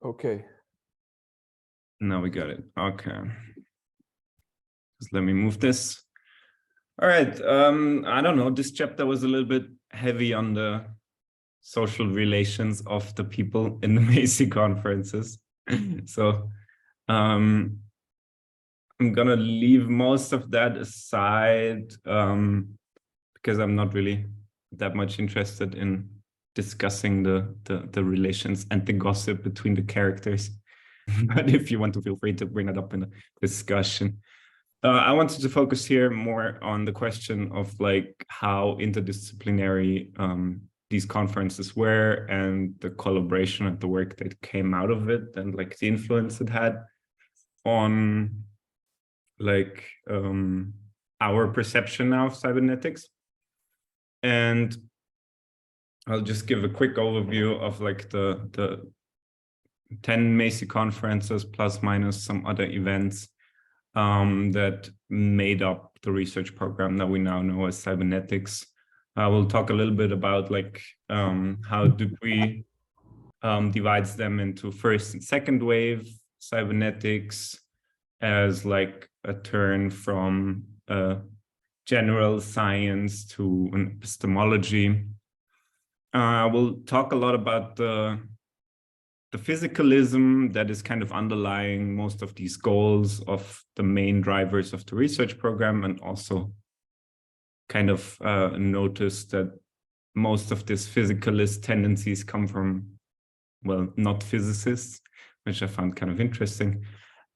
Okay. Now we got it. Okay. Just let me move this. All right. I don't know. This chapter was a little bit heavy on the social relations of the people in the Macy conferences. So I'm gonna leave most of that aside because I'm not really that much interested in discussing the relations and the gossip between the characters. But if you want to, feel free to bring it up in the discussion. I wanted to focus here more on the question of like how interdisciplinary these conferences were and the collaboration and the work that came out of it and like the influence it had on like our perception now of cybernetics. And I'll just give a quick overview of like the 10 Macy conferences plus minus some other events that made up the research program that we now know as cybernetics. I will talk a little bit about like how Dupuy divides them into first and second wave cybernetics as like a turn from general science to an epistemology. I will talk a lot about the physicalism that is kind of underlying most of these goals of the main drivers of the research program, and also kind of notice that most of these physicalist tendencies come from, well, not physicists, which I found kind of interesting.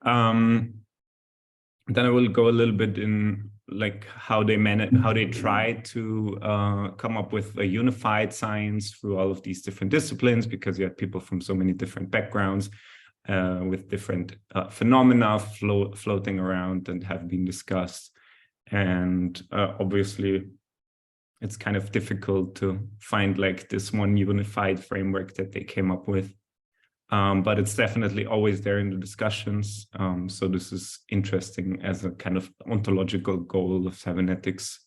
Then I will go a little bit in like how they try to come up with a unified science through all of these different disciplines, because you had people from so many different backgrounds with different phenomena floating around and have been discussed. And obviously, it's kind of difficult to find like this one unified framework that they came up with. But it's definitely always there in the discussions. So this is interesting as a kind of ontological goal of cybernetics.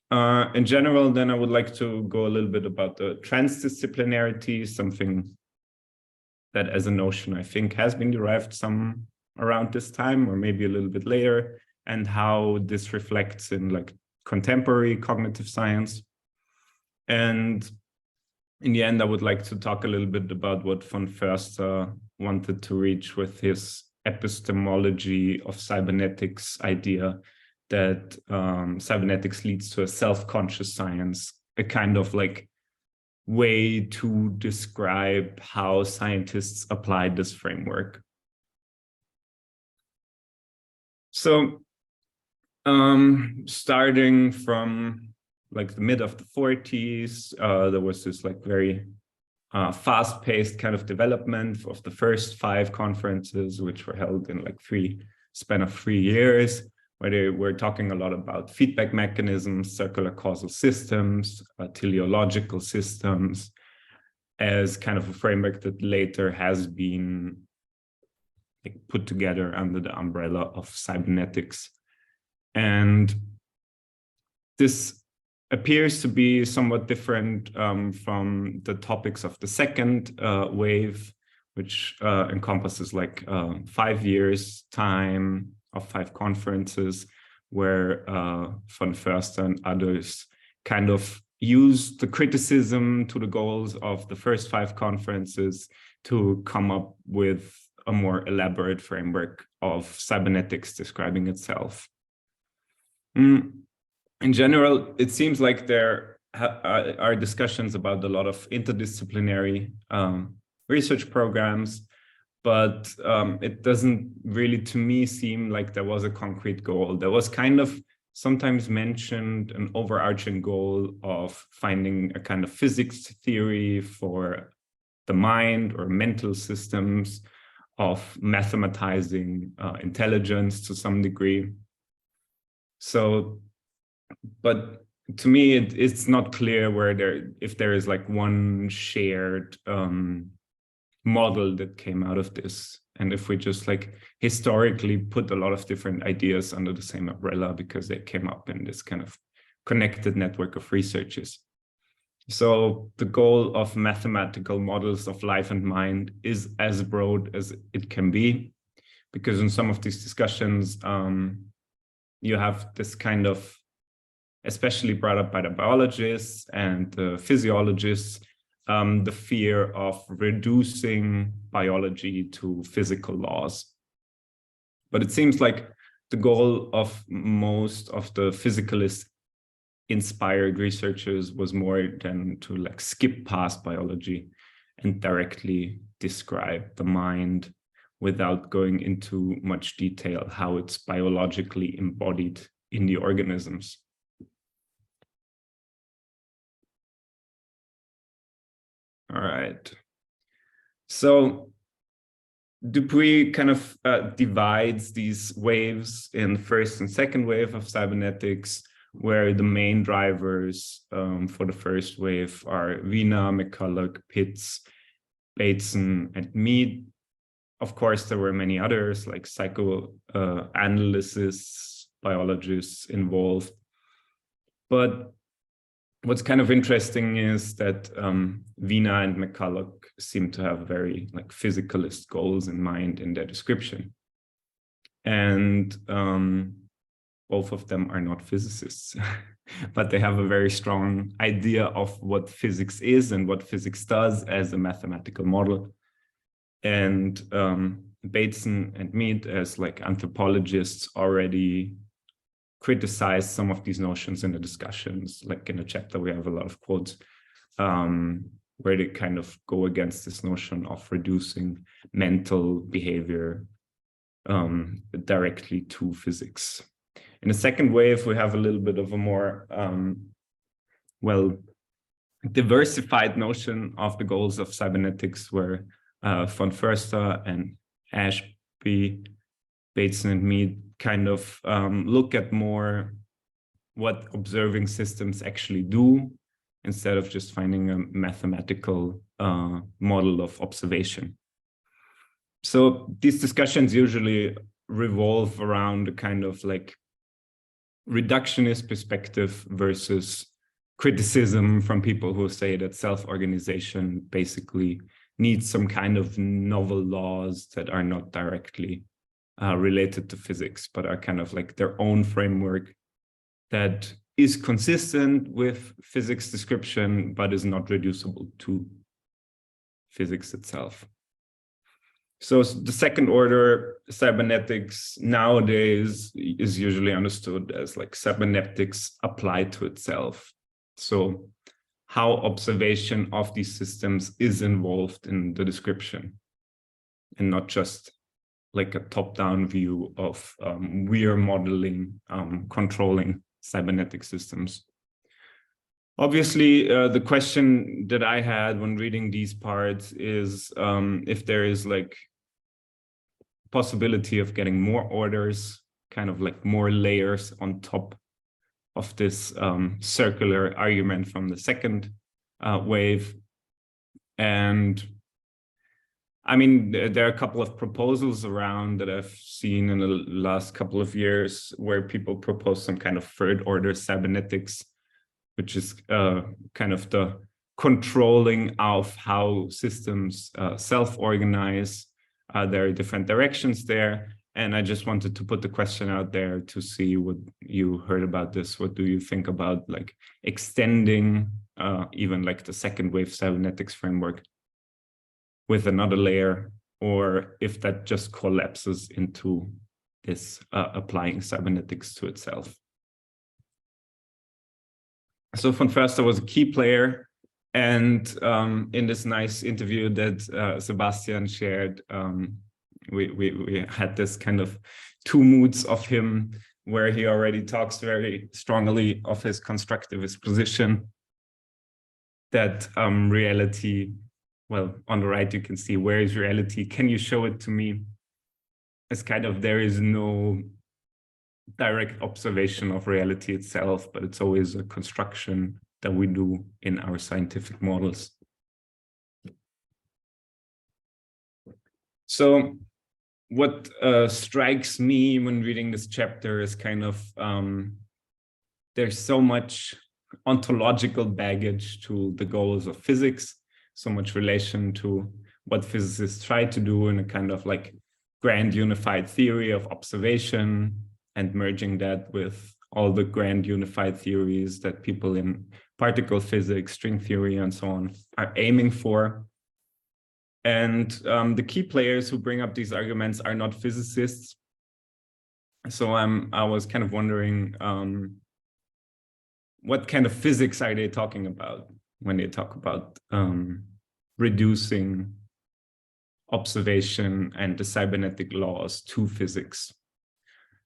In general, then I would like to go a little bit about the transdisciplinarity, something that as a notion I think has been derived some around this time or maybe a little bit later, and how this reflects in like contemporary cognitive science. And in the end, I would like to talk a little bit about what von Förster wanted to reach with his epistemology of cybernetics idea, that cybernetics leads to a self-conscious science, a kind of like way to describe how scientists apply this framework. So starting from like the mid of the 40s, there was this like very fast-paced kind of development of the first 5 conferences, which were held in like span of 3 years, where they were talking a lot about feedback mechanisms, circular causal systems, teleological systems, as kind of a framework that later has been like put together under the umbrella of cybernetics. And this appears to be somewhat different from the topics of the second wave, which encompasses like 5 years time of 5 conferences, where von Förster and others kind of use the criticism to the goals of the first 5 conferences to come up with a more elaborate framework of cybernetics describing itself. In general, it seems like there are discussions about a lot of interdisciplinary research programs, but it doesn't really, to me, seem like there was a concrete goal. There was kind of sometimes mentioned an overarching goal of finding a kind of physics theory for the mind or mental systems, of mathematizing intelligence to some degree. So, but to me, it's not clear if there is like one shared model that came out of this. And if we just like historically put a lot of different ideas under the same umbrella because they came up in this kind of connected network of researchers. So the goal of mathematical models of life and mind is as broad as it can be, because in some of these discussions, you have this kind of, especially brought up by the biologists and the physiologists, the fear of reducing biology to physical laws. But it seems like the goal of most of the physicalist inspired researchers was more than to like skip past biology and directly describe the mind without going into much detail how it's biologically embodied in the organisms. All right. So Dupuy kind of divides these waves in first and second wave of cybernetics, where the main drivers for the first wave are Wiener, McCulloch, Pitts, Bateson, and Mead. Of course, there were many others like psychoanalysts, biologists involved. But what's kind of interesting is that Wiener and McCulloch seem to have very like physicalist goals in mind in their description. And both of them are not physicists, but they have a very strong idea of what physics is and what physics does as a mathematical model. And Bateson and Mead, as like anthropologists, already criticized some of these notions in the discussions. Like in the chapter, we have a lot of quotes where they kind of go against this notion of reducing mental behavior directly to physics. In the second wave, we have a little bit of a more, well, diversified notion of the goals of cybernetics, where von Förster and Ashby, Bateson and Mead kind of look at more what observing systems actually do instead of just finding a mathematical model of observation. So these discussions usually revolve around a kind of like reductionist perspective versus criticism from people who say that self-organization basically needs some kind of novel laws that are not directly related to physics, but are kind of like their own framework that is consistent with physics description, but is not reducible to physics itself. So the second order cybernetics nowadays is usually understood as like cybernetics applied to itself. So how observation of these systems is involved in the description, and not just like a top-down view of we are modeling, controlling cybernetic systems. Obviously, the question that I had when reading these parts is if there is like possibility of getting more orders, kind of like more layers on top of this circular argument from the second wave. And I mean, there are a couple of proposals around that I've seen in the last couple of years where people propose some kind of third order cybernetics, which is kind of the controlling of how systems self-organize. There are different directions there. And I just wanted to put the question out there to see what you heard about this. What do you think about like extending even like the second wave cybernetics framework with another layer, or if that just collapses into this applying cybernetics to itself? So von Förster was a key player, and in this nice interview that Sebastian shared, we had this kind of two moods of him, where he already talks very strongly of his constructivist position, that reality, well, on the right, you can see where is reality? Can you show it to me? It's kind of, there is no direct observation of reality itself, but it's always a construction that we do in our scientific models. So what strikes me when reading this chapter is kind of, there's so much ontological baggage to the goals of physics, so much relation to what physicists try to do in a kind of like grand unified theory of observation, and merging that with all the grand unified theories that people in particle physics, string theory, and so on are aiming for. And the key players who bring up these arguments are not physicists. So I was kind of wondering, what kind of physics are they talking about when they talk about reducing observation and the cybernetic laws to physics?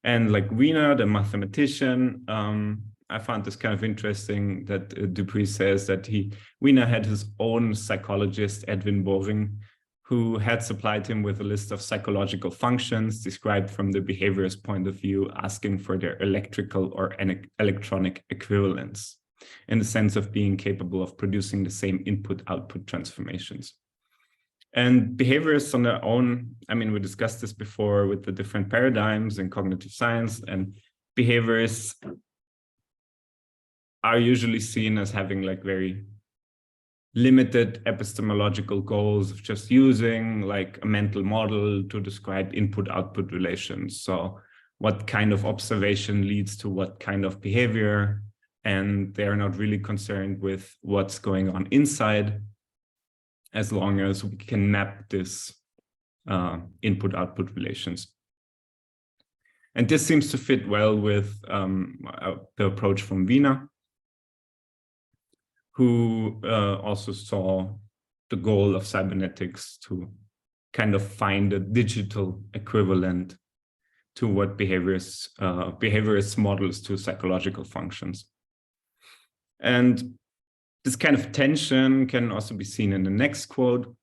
And like Wiener, the mathematician, I found this kind of interesting that Dupuy says that Wiener had his own psychologist, Edwin Boring, who had supplied him with a list of psychological functions described from the behaviorist point of view, asking for their electrical or electronic equivalence in the sense of being capable of producing the same input-output transformations. And behaviorists on their own, I mean, we discussed this before with the different paradigms in cognitive science, and behaviorists are usually seen as having like very limited epistemological goals of just using like a mental model to describe input-output relations. So what kind of observation leads to what kind of behavior, and they're not really concerned with what's going on inside, as long as we can map this input-output relations. And this seems to fit well with the approach from Wiener, who also saw the goal of cybernetics to kind of find a digital equivalent to what behaviorist models to psychological functions. And this kind of tension can also be seen in the next quote,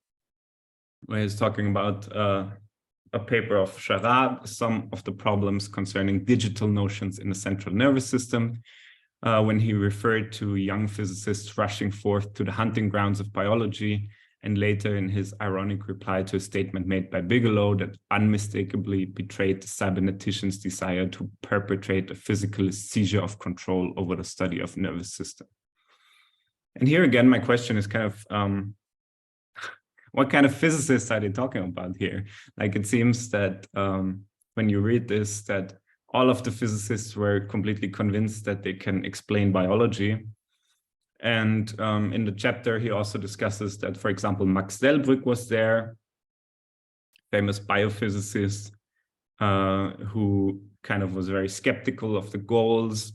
where he's talking about a paper of Charade, some of the problems concerning digital notions in the central nervous system, when he referred to young physicists rushing forth to the hunting grounds of biology, and later in his ironic reply to a statement made by Bigelow that unmistakably betrayed the cybernetician's desire to perpetrate a physical seizure of control over the study of nervous system. And here again, my question is kind of, what kind of physicists are they talking about here? Like, it seems that when you read this, that all of the physicists were completely convinced that they can explain biology. And in the chapter, he also discusses that, for example, Max Delbrück was there, famous biophysicist, who kind of was very skeptical of the goals.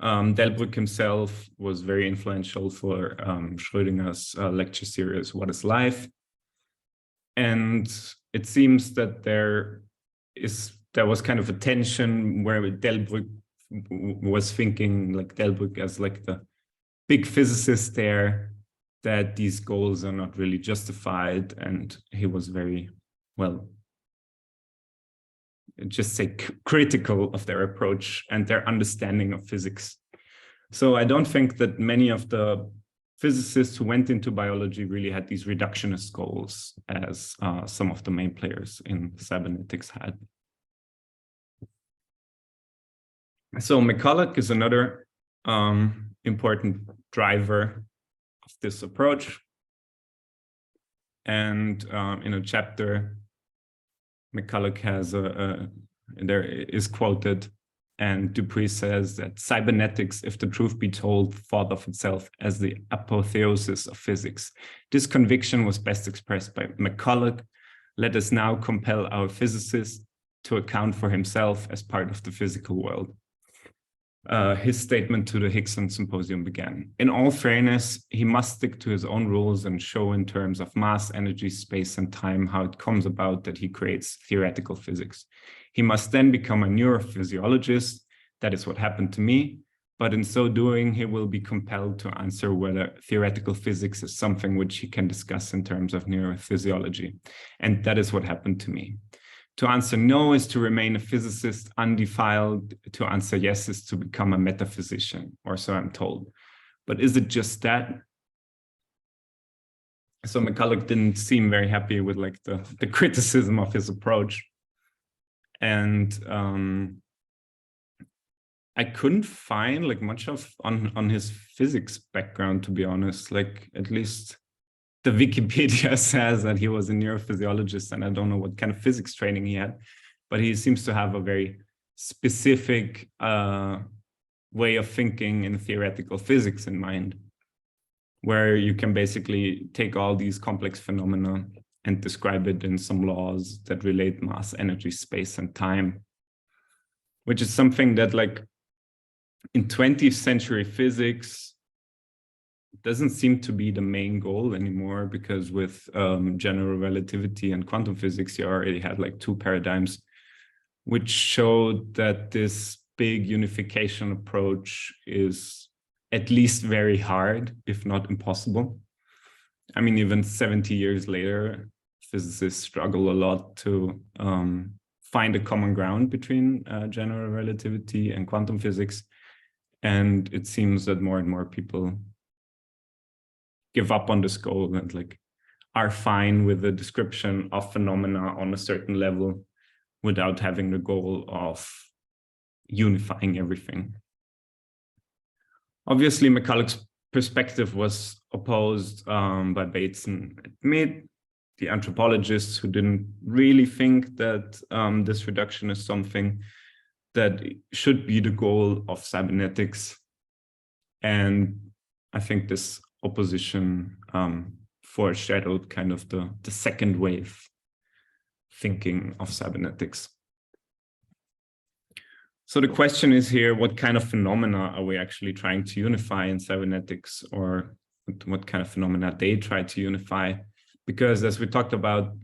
Delbrück himself was very influential for Schrödinger's lecture series, What is Life? And it seems that there was kind of a tension where Delbrück was thinking, like Delbrück as like the big physicist there, that these goals are not really justified, and he was very, well, just say critical of their approach and their understanding of physics. So I don't think that many of the physicists who went into biology really had these reductionist goals as some of the main players in cybernetics had. So McCulloch is another important driver of this approach. And in a chapter, McCulloch has there is quoted, and Dupuy says that cybernetics, if the truth be told, thought of itself as the apotheosis of physics. This conviction was best expressed by McCulloch. Let us now compel our physicist to account for himself as part of the physical world. His statement to the Hickson Symposium began. In all fairness, he must stick to his own rules and show in terms of mass, energy, space, and time how it comes about that he creates theoretical physics. He must then become a neurophysiologist. That is what happened to me. But in so doing, he will be compelled to answer whether theoretical physics is something which he can discuss in terms of neurophysiology. And that is what happened to me. To answer no is to remain a physicist undefiled. To answer yes is to become a metaphysician, or so I'm told. But is it just that? So McCulloch didn't seem very happy with like the criticism of his approach. And I couldn't find like much of on his physics background, to be honest. Like at least the Wikipedia says that he was a neurophysiologist, and I don't know what kind of physics training he had, but he seems to have a very specific way of thinking in theoretical physics in mind, where you can basically take all these complex phenomena and describe it in some laws that relate mass, energy, space, and time, which is something that like in 20th century physics doesn't seem to be the main goal anymore, because with general relativity and quantum physics, you already had like two paradigms, which showed that this big unification approach is at least very hard, if not impossible. I mean, even 70 years later, physicists struggle a lot to find a common ground between general relativity and quantum physics. And it seems that more and more people give up on this goal and like are fine with the description of phenomena on a certain level without having the goal of unifying everything. Obviously, McCulloch's perspective was opposed by Bates and Mead, the anthropologists who didn't really think that this reduction is something that should be the goal of cybernetics. And I think this opposition foreshadowed kind of the second wave thinking of cybernetics. So the question is here, what kind of phenomena are we actually trying to unify in cybernetics, or what kind of phenomena they try to unify? Because as we talked about,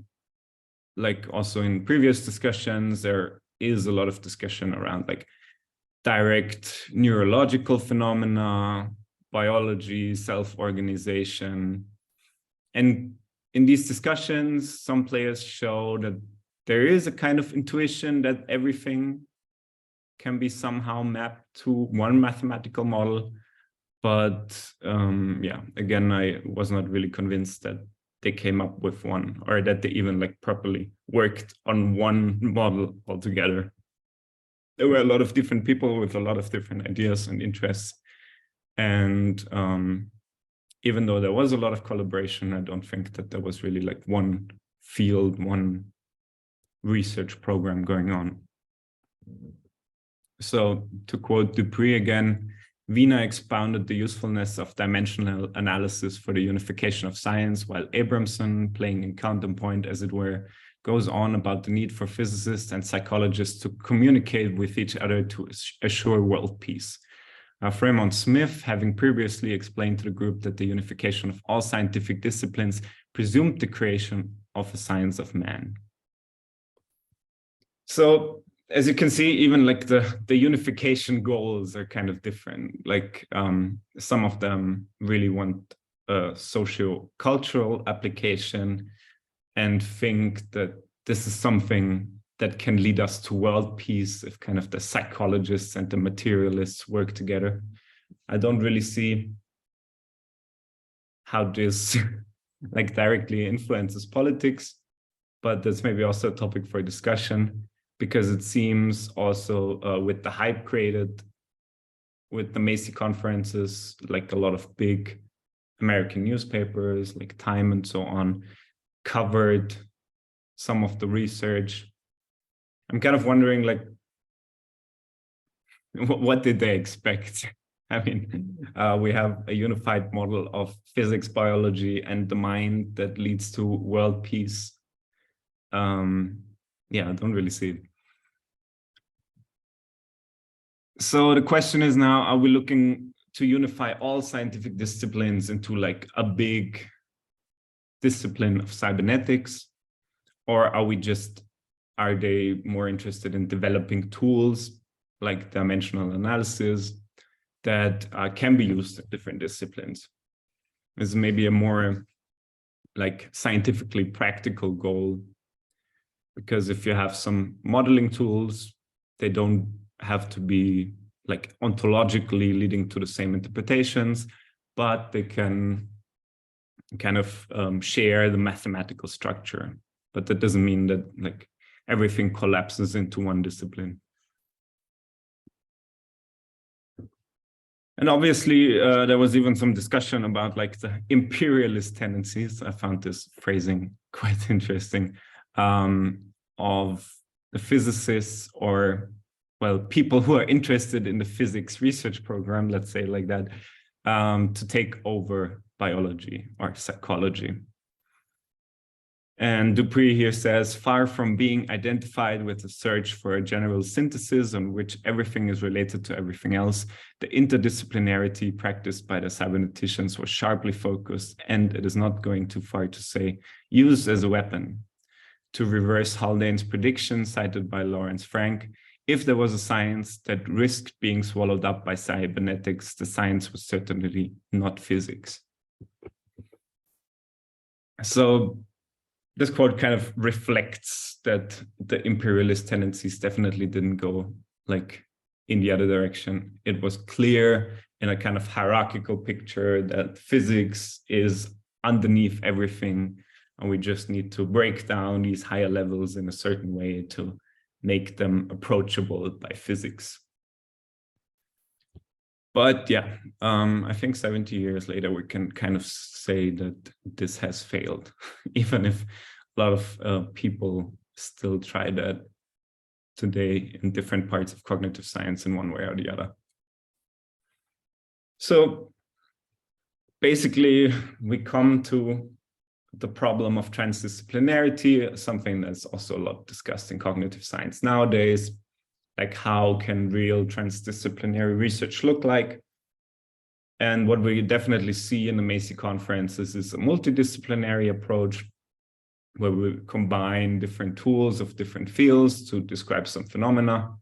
like also in previous discussions, there is a lot of discussion around like direct neurological phenomena, biology, self-organization. And in these discussions, some players show that there is a kind of intuition that everything can be somehow mapped to one mathematical model. But yeah, again, I was not really convinced that they came up with one, or that they even like properly worked on one model altogether. There were a lot of different people with a lot of different ideas and interests. And even though there was a lot of collaboration, I don't think that there was really like one field, one research program going on. So to quote Dupuy again, Wiener expounded the usefulness of dimensional analysis for the unification of science, while Abramson, playing in counterpoint as it were, goes on about the need for physicists and psychologists to communicate with each other to assure world peace. Fremont Smith, having previously explained to the group that the unification of all scientific disciplines presumed the creation of a science of man. So as you can see, even like the unification goals are kind of different. Like some of them really want a socio-cultural application and think that this is something that can lead us to world peace if kind of the psychologists and the materialists work together. I don't really see how this like directly influences politics, but that's maybe also a topic for discussion, because it seems also with the hype created with the Macy conferences, like a lot of big American newspapers like Time and so on covered some of the research. I'm kind of wondering, like, what did they expect? I mean, we have a unified model of physics, biology, and the mind that leads to world peace. Yeah, I don't really see it. So the question is now, are we looking to unify all scientific disciplines into like a big discipline of cybernetics? Or are they more interested in developing tools like dimensional analysis that can be used in different disciplines? This is maybe a more like scientifically practical goal, because if you have some modeling tools, they don't have to be like ontologically leading to the same interpretations, but they can kind of share the mathematical structure. But that doesn't mean that like everything collapses into one discipline. And obviously, there was even some discussion about like the imperialist tendencies. I found this phrasing quite interesting, of the physicists, or, well, people who are interested in the physics research program, let's say like that, to take over biology or psychology. And Dupuy here says, far from being identified with a search for a general synthesis on which everything is related to everything else, the interdisciplinarity practiced by the cyberneticians was sharply focused, and it is not going too far to say, used as a weapon. To reverse Haldane's prediction cited by Lawrence Frank, if there was a science that risked being swallowed up by cybernetics, the science was certainly not physics. So this quote kind of reflects that the imperialist tendencies definitely didn't go like in the other direction. It was clear in a kind of hierarchical picture that physics is underneath everything, and we just need to break down these higher levels in a certain way to make them approachable by physics. But yeah, I think 70 years later, we can kind of say that this has failed, even if a lot of people still try that today in different parts of cognitive science in one way or the other. So basically, we come to the problem of transdisciplinarity, something that's also a lot discussed in cognitive science nowadays. Like, how can real transdisciplinary research look like? And what we definitely see in the Macy conferences is a multidisciplinary approach, where we combine different tools of different fields to describe some phenomena.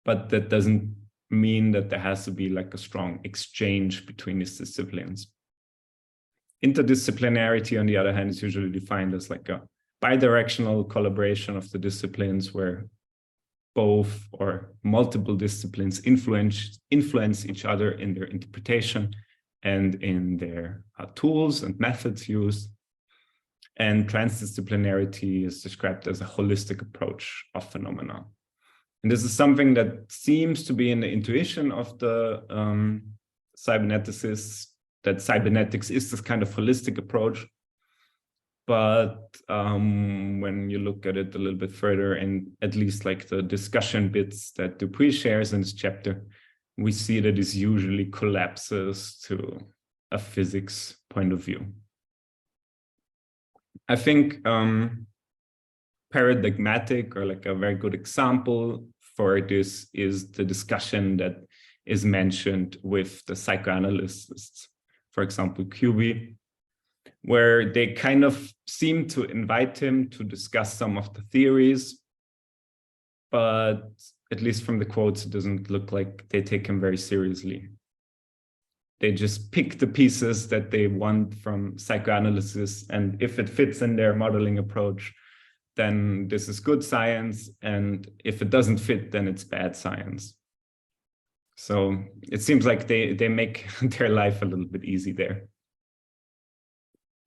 But that doesn't mean that there has to be like a strong exchange between these disciplines. Interdisciplinarity, on the other hand, is usually defined as like a bidirectional collaboration of the disciplines, where both or multiple disciplines influence each other in their interpretation and in their tools and methods used. And transdisciplinarity is described as a holistic approach of phenomena. And this is something that seems to be in the intuition of the cyberneticists, that cybernetics is this kind of holistic approach. But when you look at it a little bit further, and at least like the discussion bits that Dupuy shares in this chapter, we see that this usually collapses to a physics point of view. I think paradigmatic, or like a very good example for this, is the discussion that is mentioned with the psychoanalysts, for example, Cuby, where they kind of seem to invite him to discuss some of the theories, but at least from the quotes, it doesn't look like they take him very seriously. They just pick the pieces that they want from psychoanalysis, and if it fits in their modeling approach, then this is good science, and if it doesn't fit, then it's bad science. So it seems like they make their life a little bit easy there.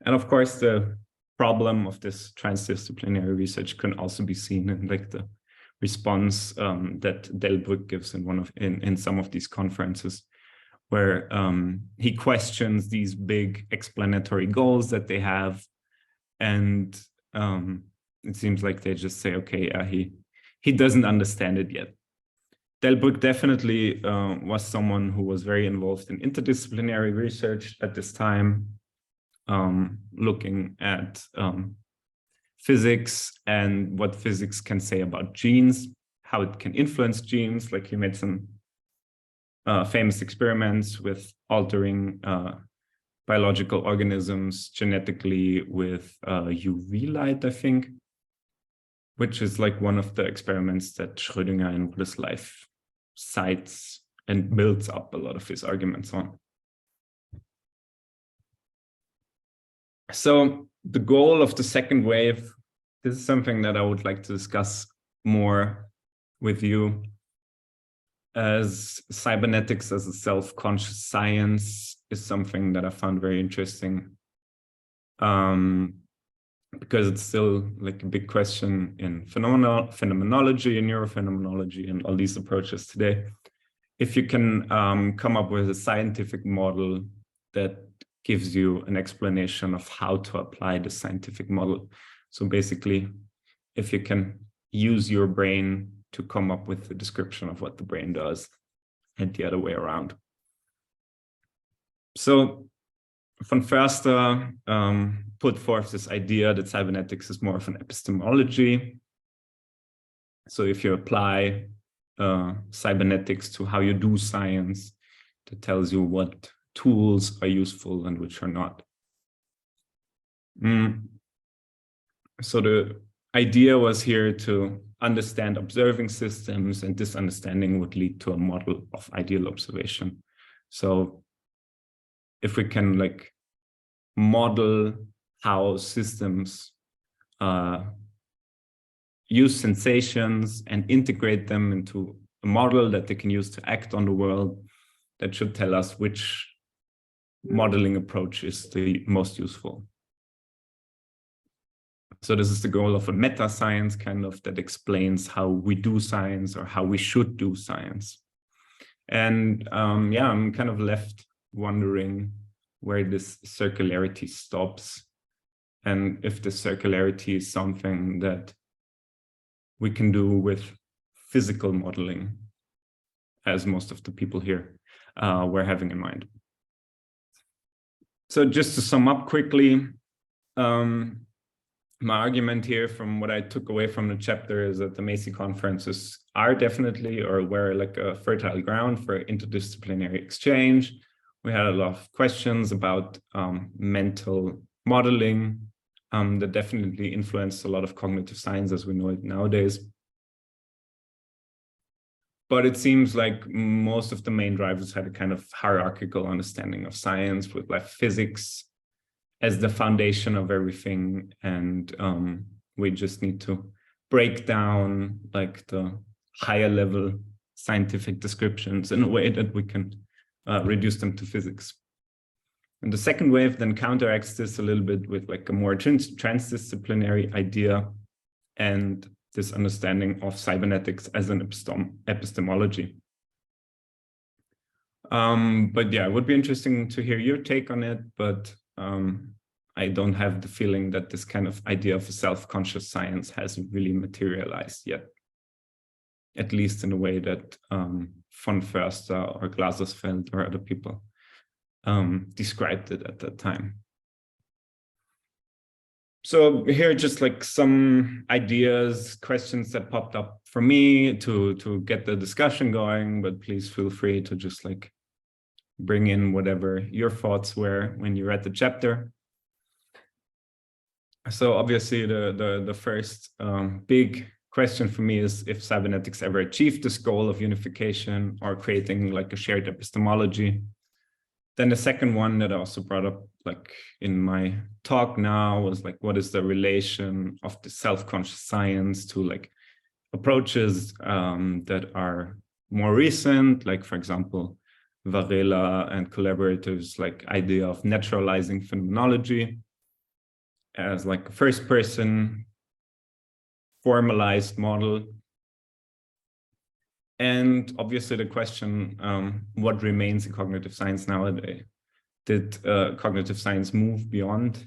And of course, the problem of this transdisciplinary research can also be seen in like the response that Delbrück gives in some of these conferences, where he questions these big explanatory goals that they have, and it seems like they just say, okay, he doesn't understand it yet. Delbrück definitely was someone who was very involved in interdisciplinary research at this time, looking at physics and what physics can say about genes, how it can influence genes. Like, he made some famous experiments with altering biological organisms genetically with UV light, I think, which is like one of the experiments that Schrödinger in What is Life cites and builds up a lot of his arguments on. So the goal of the second wave, this is something that I would like to discuss more with you, as cybernetics as a self-conscious science is something that I found very interesting, because it's still like a big question in phenomenology and neurophenomenology and all these approaches today. if you can come up with a scientific model that gives you an explanation of how to apply the scientific model. So basically, if you can use your brain to come up with a description of what the brain does and the other way around. So von Förster put forth this idea that cybernetics is more of an epistemology. So if you apply cybernetics to how you do science, that tells you what tools are useful and which are not. So the idea was here to understand observing systems, and this understanding would lead to a model of ideal observation. So if we can like model how systems use sensations and integrate them into a model that they can use to act on the world, that should tell us which modeling approach is the most useful. So this is the goal of a meta science kind of that explains how we do science or how we should do science. And yeah, I'm kind of left wondering where this circularity stops, and if the circularity is something that we can do with physical modeling, as most of the people here were having in mind. So just to sum up quickly, my argument here from what I took away from the chapter is that the Macy conferences are definitely, or were like a fertile ground for interdisciplinary exchange. We had a lot of questions about mental modeling that definitely influenced a lot of cognitive science as we know it nowadays. But it seems like most of the main drivers had a kind of hierarchical understanding of science, with like physics as the foundation of everything. And we just need to break down like the higher level scientific descriptions in a way that we can reduce them to physics. And the second wave then counteracts this a little bit with like a more transdisciplinary idea and this understanding of cybernetics as an epistemology. But yeah, it would be interesting to hear your take on it, but I don't have the feeling that this kind of idea of a self-conscious science has really materialized yet, at least in a way that von Förster or Glasersfeld or other people described it at that time. So here are just like some ideas, questions that popped up for me to get the discussion going, but please feel free to just like bring in whatever your thoughts were when you read the chapter. So obviously the first big question for me is if cybernetics ever achieved this goal of unification or creating like a shared epistemology. Then the second one that I also brought up like in my talk now was like, what is the relation of the self-conscious science to like approaches that are more recent, like for example, Varela and collaborators like idea of naturalizing phenomenology as like a first person formalized model. And obviously the question, what remains in cognitive science nowadays? Did cognitive science move beyond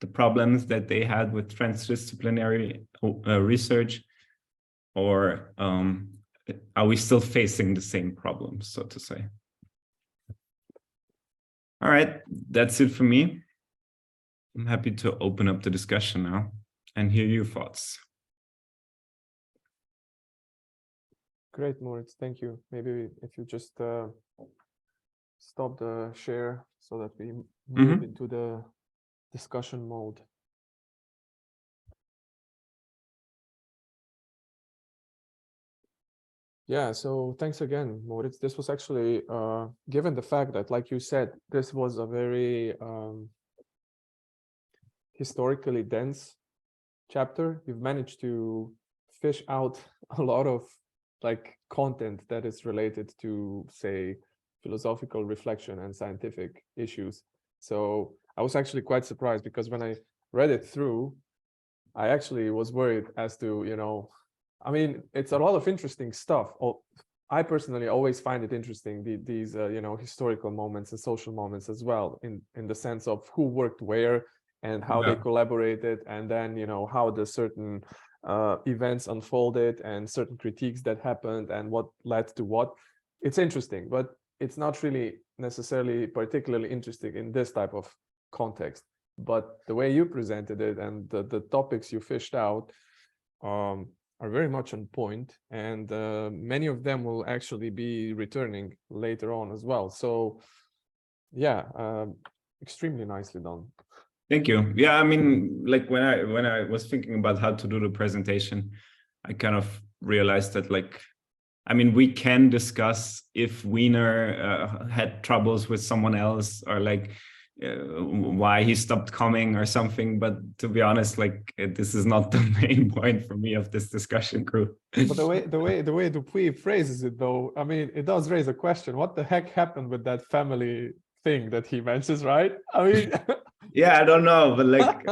the problems that they had with transdisciplinary research? Or are we still facing the same problems, so to say? All right, that's it for me. I'm happy to open up the discussion now and hear your thoughts. Great, Moritz, thank you. Maybe if you just stop the share so that we move into the discussion mode. Yeah, so thanks again, Moritz. This was actually, given the fact that, like you said, this was a very historically dense chapter, you've managed to fish out a lot of like content that is related to, say, philosophical reflection and scientific issues. So I was actually quite surprised, because when I read it through, I actually was worried as to, you know, I mean, it's a lot of interesting stuff. I personally always find it interesting, these you know, historical moments and social moments as well, in the sense of who worked where and how they collaborated, and then, you know, how the certain events unfolded and certain critiques that happened and what led to what. It's interesting, but it's not really necessarily particularly interesting in this type of context. But the way you presented it and the topics you fished out are very much on point, and many of them will actually be returning later on as well. So yeah, extremely nicely done. Thank you. Yeah, I mean, like when I was thinking about how to do the presentation, I kind of realized that, like, I mean, we can discuss if Wiener had troubles with someone else, or like why he stopped coming or something. But to be honest, like, this is not the main point for me of this discussion group. But the way Dupuy phrases it, though, I mean, it does raise a question. What the heck happened with that family thing that he mentions, right? I mean, yeah, I don't know, but like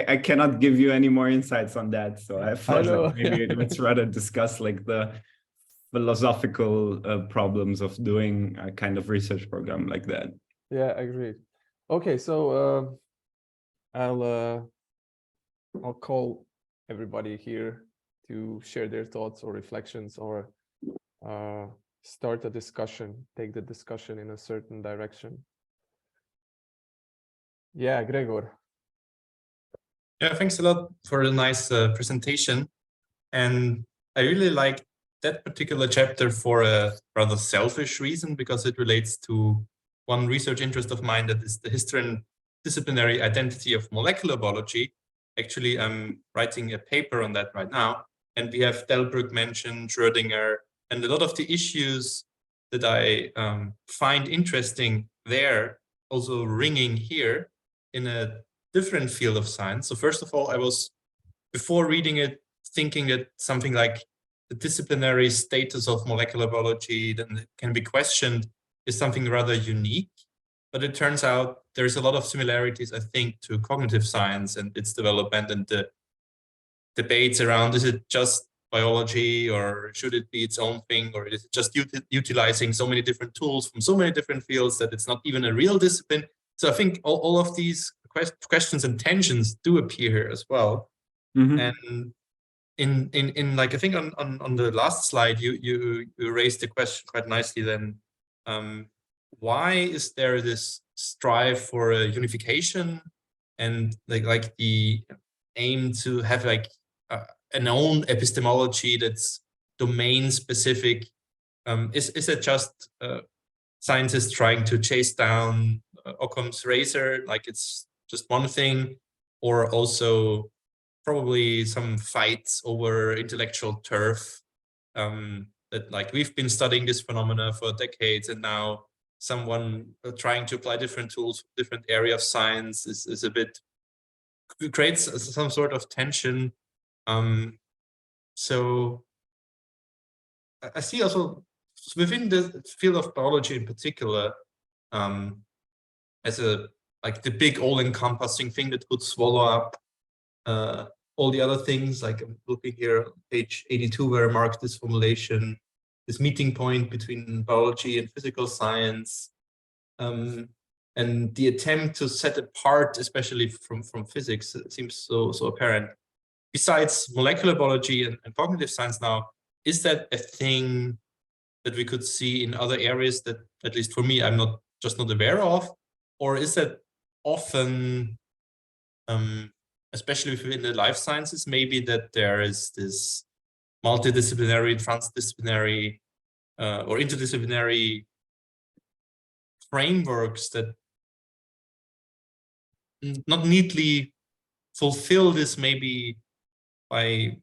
I cannot give you any more insights on that. So I thought like maybe let's rather discuss like the philosophical problems of doing a kind of research program like that. Yeah, agreed. Okay, so I'll call everybody here to share their thoughts or reflections, or start a discussion, take the discussion in a certain direction. Yeah, Gregor. Yeah, thanks a lot for the nice presentation. And I really like that particular chapter for a rather selfish reason, because it relates to one research interest of mine, that is the interdisciplinary identity of molecular biology. Actually, I'm writing a paper on that right now, and we have Delbrück mentioned, Schrödinger, and a lot of the issues that I find interesting there also ringing here in a different field of science. So first of all, I was, before reading it, thinking that something like the disciplinary status of molecular biology that can be questioned is something rather unique. But it turns out there's a lot of similarities, I think, to cognitive science and its development, and the debates around, is it just biology, or should it be its own thing, or is it just utilizing so many different tools from so many different fields that it's not even a real discipline? So I think all of these questions and tensions do appear here as well. And in like, I think on the last slide, you raised the question quite nicely then. Why is there this strive for a unification and like the aim to have like an own epistemology that's domain specific? Is it just scientists trying to chase down Occam's razor, like it's just one thing, or also probably some fights over intellectual turf, that like we've been studying this phenomena for decades, and now someone trying to apply different tools, different area of science is a bit, creates some sort of tension. So I see also within the field of biology in particular, as a like the big all-encompassing thing that would swallow up all the other things. Like I'm looking here on page 82, where I marked this formulation, this meeting point between biology and physical science, and the attempt to set apart, especially from physics, it seems so apparent. Besides molecular biology and cognitive science now, is that a thing that we could see in other areas that, at least for me, I'm not aware of? Or is that often, especially within the life sciences, maybe that there is this multidisciplinary, transdisciplinary, or interdisciplinary frameworks that not neatly fulfill this, maybe by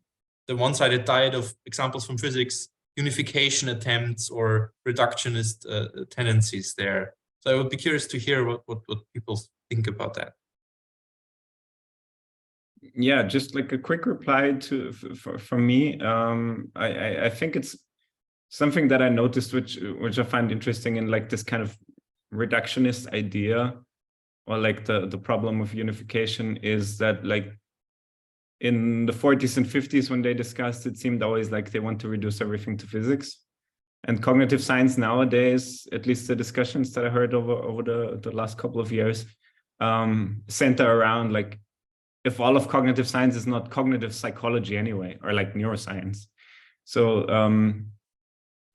the one-sided diet of examples from physics, unification attempts or reductionist tendencies there. So I would be curious to hear what people think about that. Yeah, just like a quick reply to from me. I think it's something that I noticed, which I find interesting in like this kind of reductionist idea, or like the problem of unification, is that like in the 40s and 50s when they discussed, it seemed always like they want to reduce everything to physics. And cognitive science nowadays, at least the discussions that I heard over the last couple of years, center around like, if all of cognitive science is not cognitive psychology anyway, or like neuroscience. So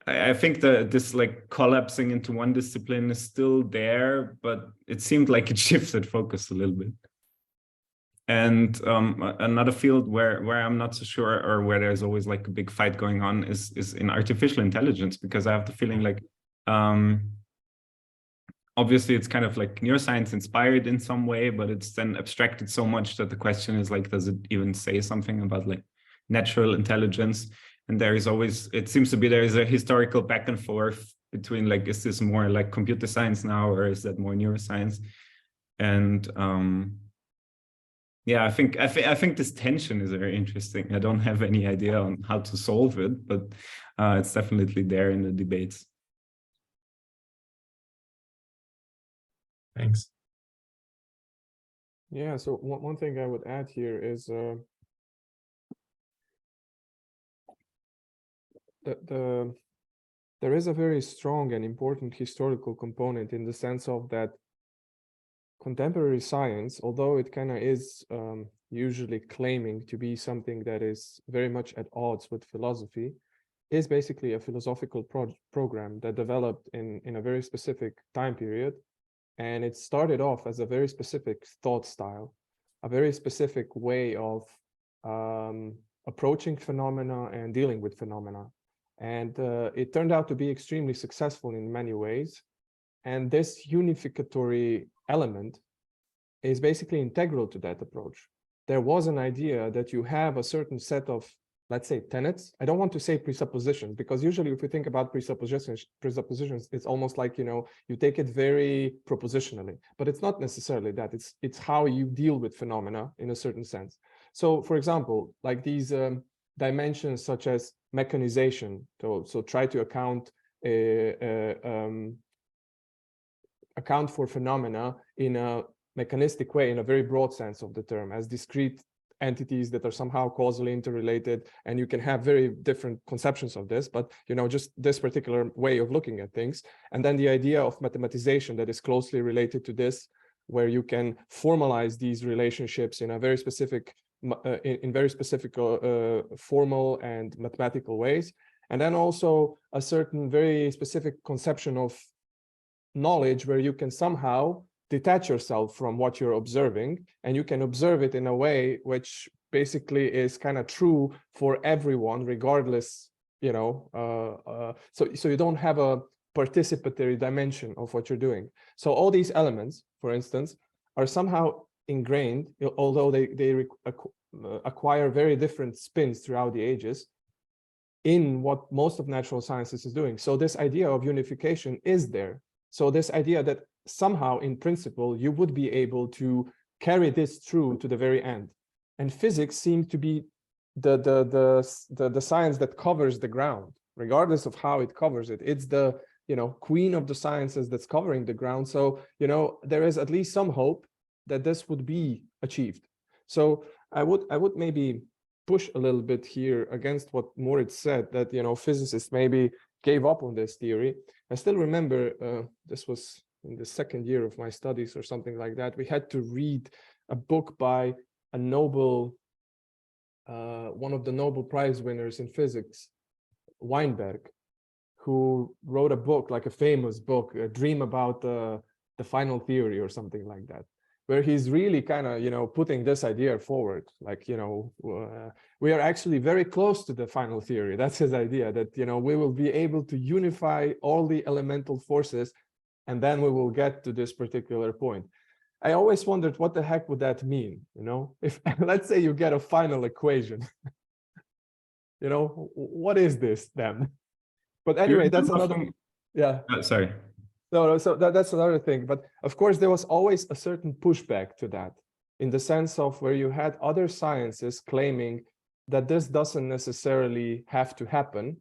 I think that this like collapsing into one discipline is still there, but it seemed like it shifted focus a little bit. And another field where I'm not so sure, or where there's always like a big fight going on, is in artificial intelligence, because I have the feeling like obviously it's kind of like neuroscience inspired in some way, but it's then abstracted so much that the question is like, does it even say something about like natural intelligence? And there is always, it seems to be, there is a historical back and forth between like, is this more like computer science now, or is that more neuroscience? And yeah, I think this tension is very interesting. I don't have any idea on how to solve it, but it's definitely there in the debates. Thanks. Yeah, so one thing I would add here is there is a very strong and important historical component, in the sense of that contemporary science, although it kind of is usually claiming to be something that is very much at odds with philosophy, is basically a philosophical program that developed in a very specific time period. And it started off as a very specific thought style, a very specific way of approaching phenomena and dealing with phenomena. And it turned out to be extremely successful in many ways. And this unificatory element is basically integral to that approach. There was an idea that you have a certain set of, let's say, tenets. I don't want to say presuppositions, because usually if we think about presuppositions, it's almost like, you know, you take it very propositionally, but it's not necessarily that. It's how you deal with phenomena in a certain sense. So, for example, like these dimensions such as mechanization, so try to account for phenomena in a mechanistic way, in a very broad sense of the term, as discrete entities that are somehow causally interrelated, and you can have very different conceptions of this, but you know, just this particular way of looking at things. And then the idea of mathematization that is closely related to this, where you can formalize these relationships in a very specific formal and mathematical ways. And then also a certain very specific conception of knowledge, where you can somehow detach yourself from what you're observing, and you can observe it in a way which basically is kind of true for everyone, regardless, you know, so you don't have a participatory dimension of what you're doing. So all these elements, for instance, are somehow ingrained, although they acquire very different spins throughout the ages, in what most of natural sciences is doing. So this idea of unification is there. So this idea that somehow, in principle, you would be able to carry this through to the very end. And physics seemed to be the science that covers the ground, regardless of how it covers it. It's the, you know, queen of the sciences that's covering the ground. So, you know, there is at least some hope that this would be achieved. So I would maybe push a little bit here against what Moritz said, that, you know, physicists maybe gave up on this theory. I still remember, this was in the second year of my studies or something like that, we had to read a book by a Nobel, one of the Nobel Prize winners in physics, Weinberg, who wrote a book, like a famous book, A Dream About the Final Theory or something like that, where he's really kind of, you know, putting this idea forward, like, you know, we are actually very close to the final theory. That's his idea, that, you know, we will be able to unify all the elemental forces, and then we will get to this particular point. I always wondered, what the heck would that mean? You know, if let's say you get a final equation, you know, what is this then? But anyway, that's another, yeah. Sorry. No, so that's another thing. But of course, there was always a certain pushback to that, in the sense of where you had other sciences claiming that this doesn't necessarily have to happen,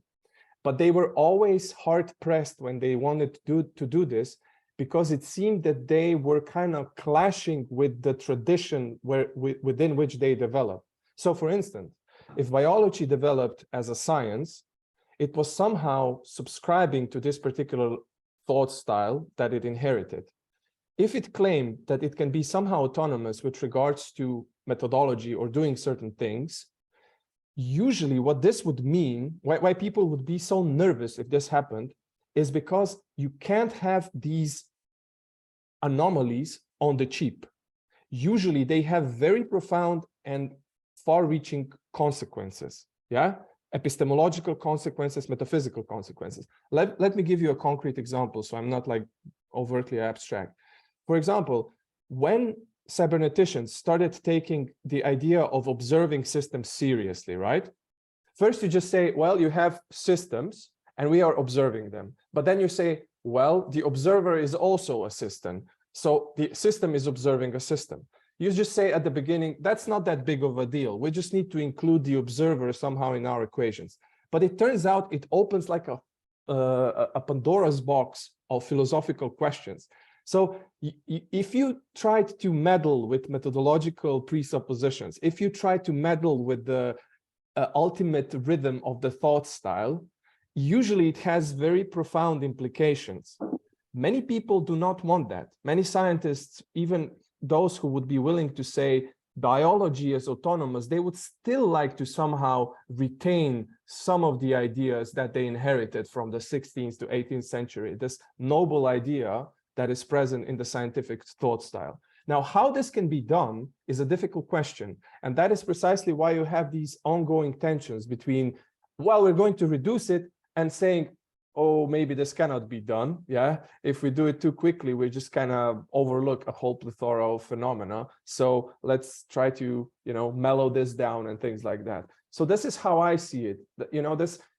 but they were always hard pressed when they wanted to do this, because it seemed that they were kind of clashing with the tradition within which they developed. So for instance, if biology developed as a science, it was somehow subscribing to this particular thought style that it inherited. If it claimed that it can be somehow autonomous with regards to methodology or doing certain things, usually what this would mean, why people would be so nervous if this happened, is because you can't have these anomalies on the cheap. Usually they have very profound and far-reaching consequences, yeah? Epistemological consequences, metaphysical consequences. Let me give you a concrete example, so I'm not like overtly abstract. For example, when cyberneticians started taking the idea of observing systems seriously, right? First, you just say, well, you have systems and we are observing them. But then you say, well, the observer is also a system. So the system is observing a system. You just say at the beginning, that's not that big of a deal. We just need to include the observer somehow in our equations. But it turns out it opens like a Pandora's box of philosophical questions. So if you tried to meddle with methodological presuppositions, if you try to meddle with the ultimate rhythm of the thought style, usually it has very profound implications. Many people do not want that. Many scientists, even those who would be willing to say biology is autonomous, they would still like to somehow retain some of the ideas that they inherited from the 16th to 18th century, this noble idea that is present in the scientific thought style. Now, how this can be done is a difficult question. And that is precisely why you have these ongoing tensions between, well, we're going to reduce it, and saying, oh, maybe this cannot be done. Yeah, if we do it too quickly, we just kind of overlook a whole plethora of phenomena. So let's try to, mellow this down and things like that. So this is how I see it.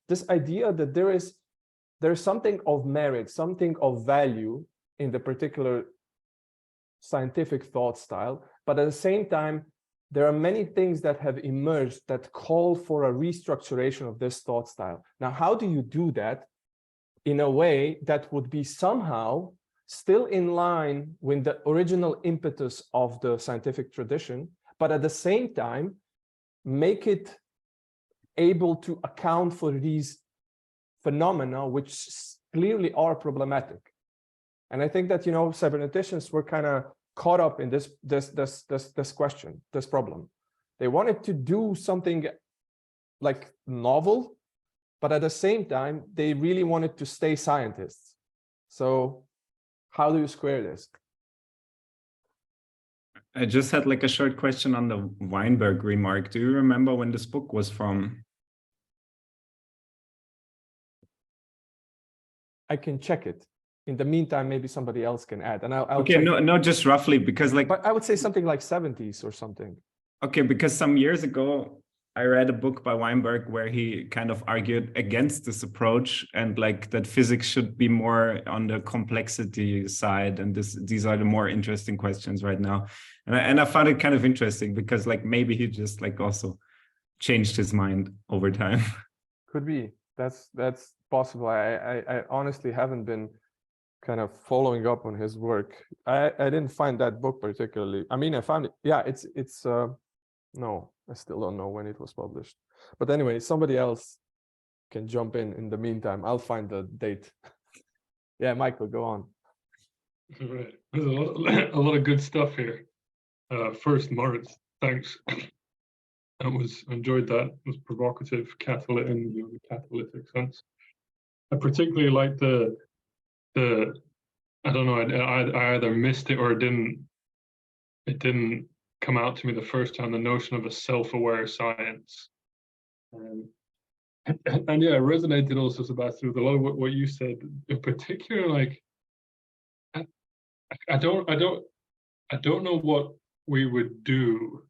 This idea that there's something of merit, something of value in the particular scientific thought style, but at the same time, there are many things that have emerged that call for a restructuration of this thought style. Now, how do you do that in a way that would be somehow still in line with the original impetus of the scientific tradition, but at the same time, make it able to account for these phenomena which clearly are problematic? And I think that, cyberneticians were kind of caught up in this question, this problem. They wanted to do something like novel, but at the same time, they really wanted to stay scientists. So how do you square this? I just had like a short question on the Weinberg remark. Do you remember when this book was from? I can check it. In the meantime, maybe somebody else can add. And I'll okay, check. No, just roughly, because like... But I would say something like 70s or something. Okay, because some years ago, I read a book by Weinberg where he kind of argued against this approach and like that physics should be more on the complexity side. And these are the more interesting questions right now. And I found it kind of interesting because like maybe he just like also changed his mind over time. Could be. That's possible. I honestly haven't been kind of following up on his work. I didn't find that book particularly. I mean, I found it. Yeah, it's no, I still don't know when it was published. But anyway, somebody else can jump in the meantime. I'll find the date. Yeah, Michael, go on. All right. There's a lot of good stuff here. First, Moritz, thanks. Enjoyed that. It was provocative, catalytic in the catalytic sense. I particularly like the I don't know, I either missed it or it didn't come out to me the first time, the notion of a self-aware science. And yeah, it resonated also, Sebastian, with a lot of what you said. In particular, like I don't know what we would do.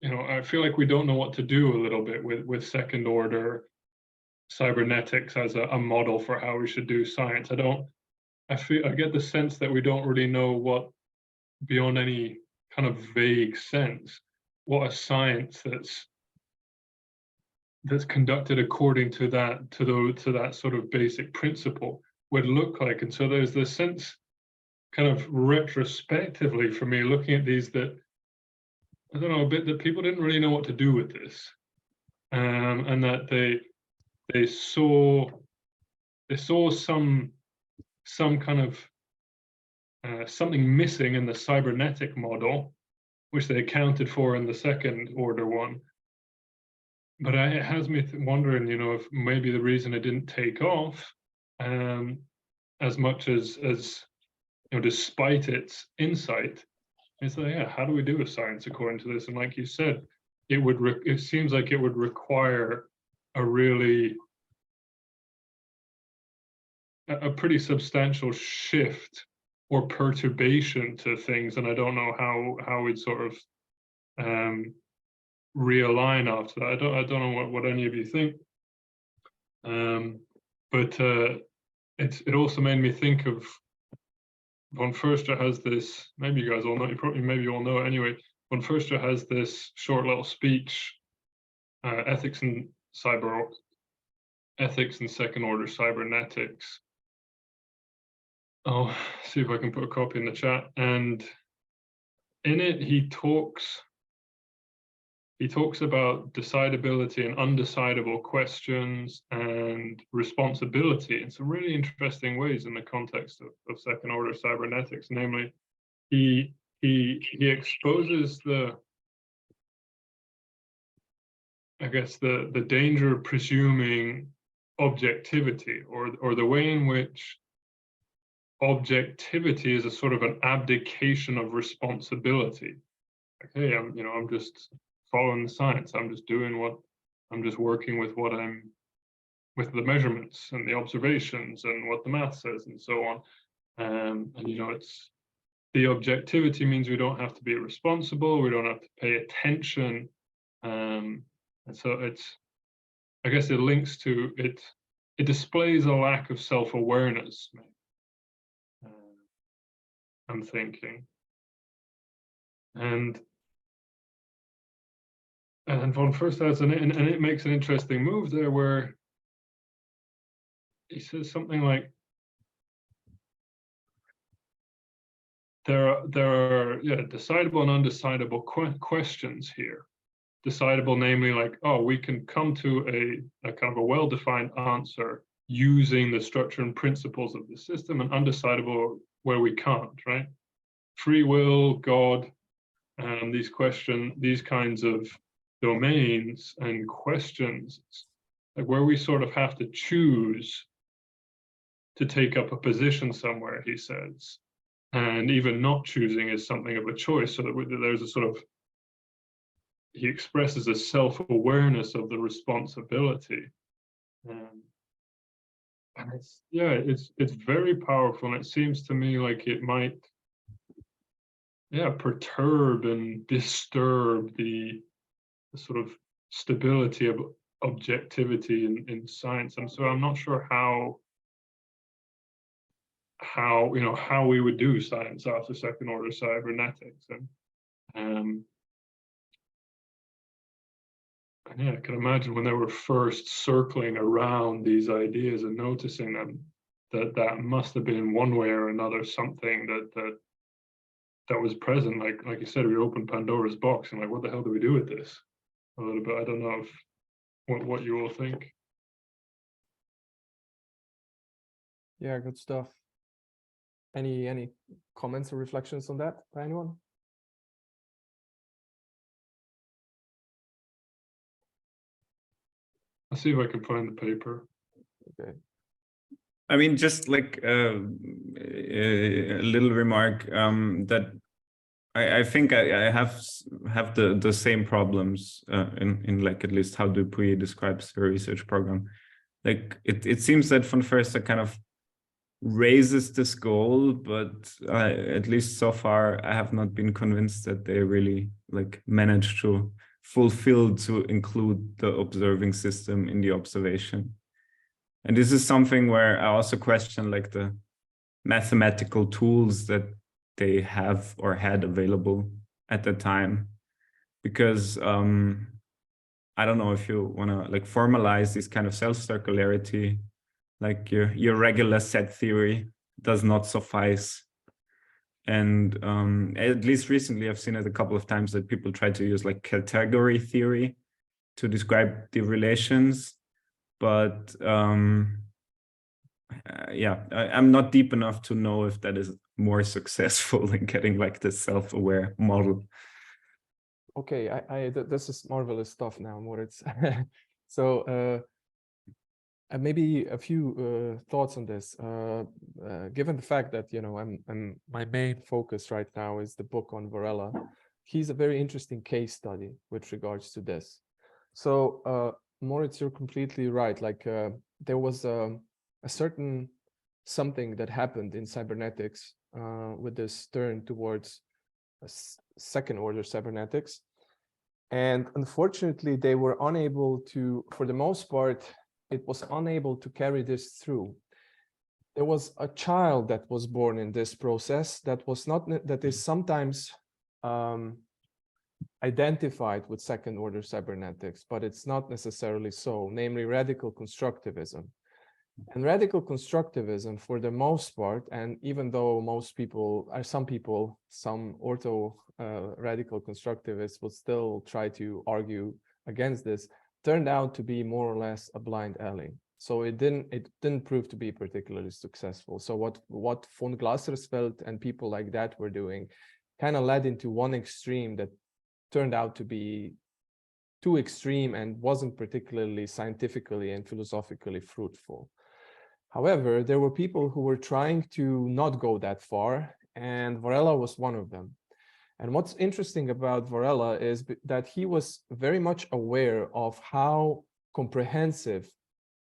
I feel like we don't know what to do a little bit with second order cybernetics as a model for how we should do science. I get the sense that we don't really know what, beyond any kind of vague sense, what a science that's conducted according to that sort of basic principle would look like. And so there's this sense, kind of retrospectively for me, looking at these, that I don't know, a bit that people didn't really know what to do with this. and that they saw some kind of something missing in the cybernetic model, which they accounted for in the second order one. But it has me wondering, you know, if maybe the reason it didn't take off as much as you know, despite its insight, is that, yeah, how do we do a science according to this? And like you said, it seems like it would require a really a pretty substantial shift or perturbation to things, and I don't know how we'd sort of realign after that. I don't know what any of you think, but it also made me think of von Förster has this. Maybe you guys all know. Maybe you all know it anyway. Von Förster has this short little speech, ethics and second order cybernetics. I'll see if I can put a copy in the chat. And in it, he talks about decidability and undecidable questions and responsibility in some really interesting ways in the context of second order cybernetics. Namely, he exposes the danger of presuming objectivity, or the way in which objectivity is a sort of an abdication of responsibility. Okay, I'm just following the science. I'm just working with with the measurements and the observations and what the math says and so on. And you know, the objectivity means we don't have to be responsible. We don't have to pay attention. And so I guess it links to it. It displays a lack of self-awareness. I'm thinking, and von Förster has and it makes an interesting move there where he says something like there are decidable and undecidable questions here. Decidable, namely, like, oh, we can come to a kind of a well-defined answer using the structure and principles of the system, and undecidable where we can't, right? Free will, God, these kinds of domains and questions, like where we sort of have to choose to take up a position somewhere, he says, and even not choosing is something of a choice. So that there's a sort of, he expresses a self-awareness of the responsibility. And it's very powerful, and it seems to me like it might perturb and disturb the sort of stability of objectivity in science. And so I'm not sure how we would do science after second order cybernetics. And I can imagine when they were first circling around these ideas and noticing them, that must have been in one way or another something that was present. Like you said, we opened Pandora's box, and like, what the hell do we do with this? A little bit. I don't know what you all think. Yeah, good stuff. Any comments or reflections on that by anyone? I'll see if I can find the paper. Okay. I mean, just like a little remark that I think I have the same problems in like at least how Dupuy describes the research program. Like it seems that von Förster kind of raises this goal, but at least so far I have not been convinced that they really like managed to fulfill to include the observing system in the observation. And this is something where I also question like the mathematical tools that they have or had available at the time, because I don't know if you want to like formalize this kind of self-circularity, like your regular set theory does not suffice. And at least recently I've seen it a couple of times that people try to use like category theory to describe the relations, but yeah, I'm not deep enough to know if that is more successful in getting like this self-aware model. Okay, this is marvelous stuff now, Moritz. So maybe a few thoughts on this. Given the fact that, you know, my main focus right now is the book on Varela. He's a very interesting case study with regards to this. So Moritz, you're completely right. Like there was a certain something that happened in cybernetics with this turn towards second order cybernetics. And unfortunately, they were unable to, for the most part, it was unable to carry this through. There was a child that was born in this process that was not, that is sometimes identified with second order cybernetics, but it's not necessarily so, namely radical constructivism. And radical constructivism, for the most part, and even though most people, some ortho radical constructivists will still try to argue against this, turned out to be more or less a blind alley. So it didn't prove to be particularly successful. So what von Glasersfeld and people like that were doing kind of led into one extreme that turned out to be too extreme and wasn't particularly scientifically and philosophically fruitful. However, there were people who were trying to not go that far, and Varela was one of them. And what's interesting about Varela is that he was very much aware of how comprehensive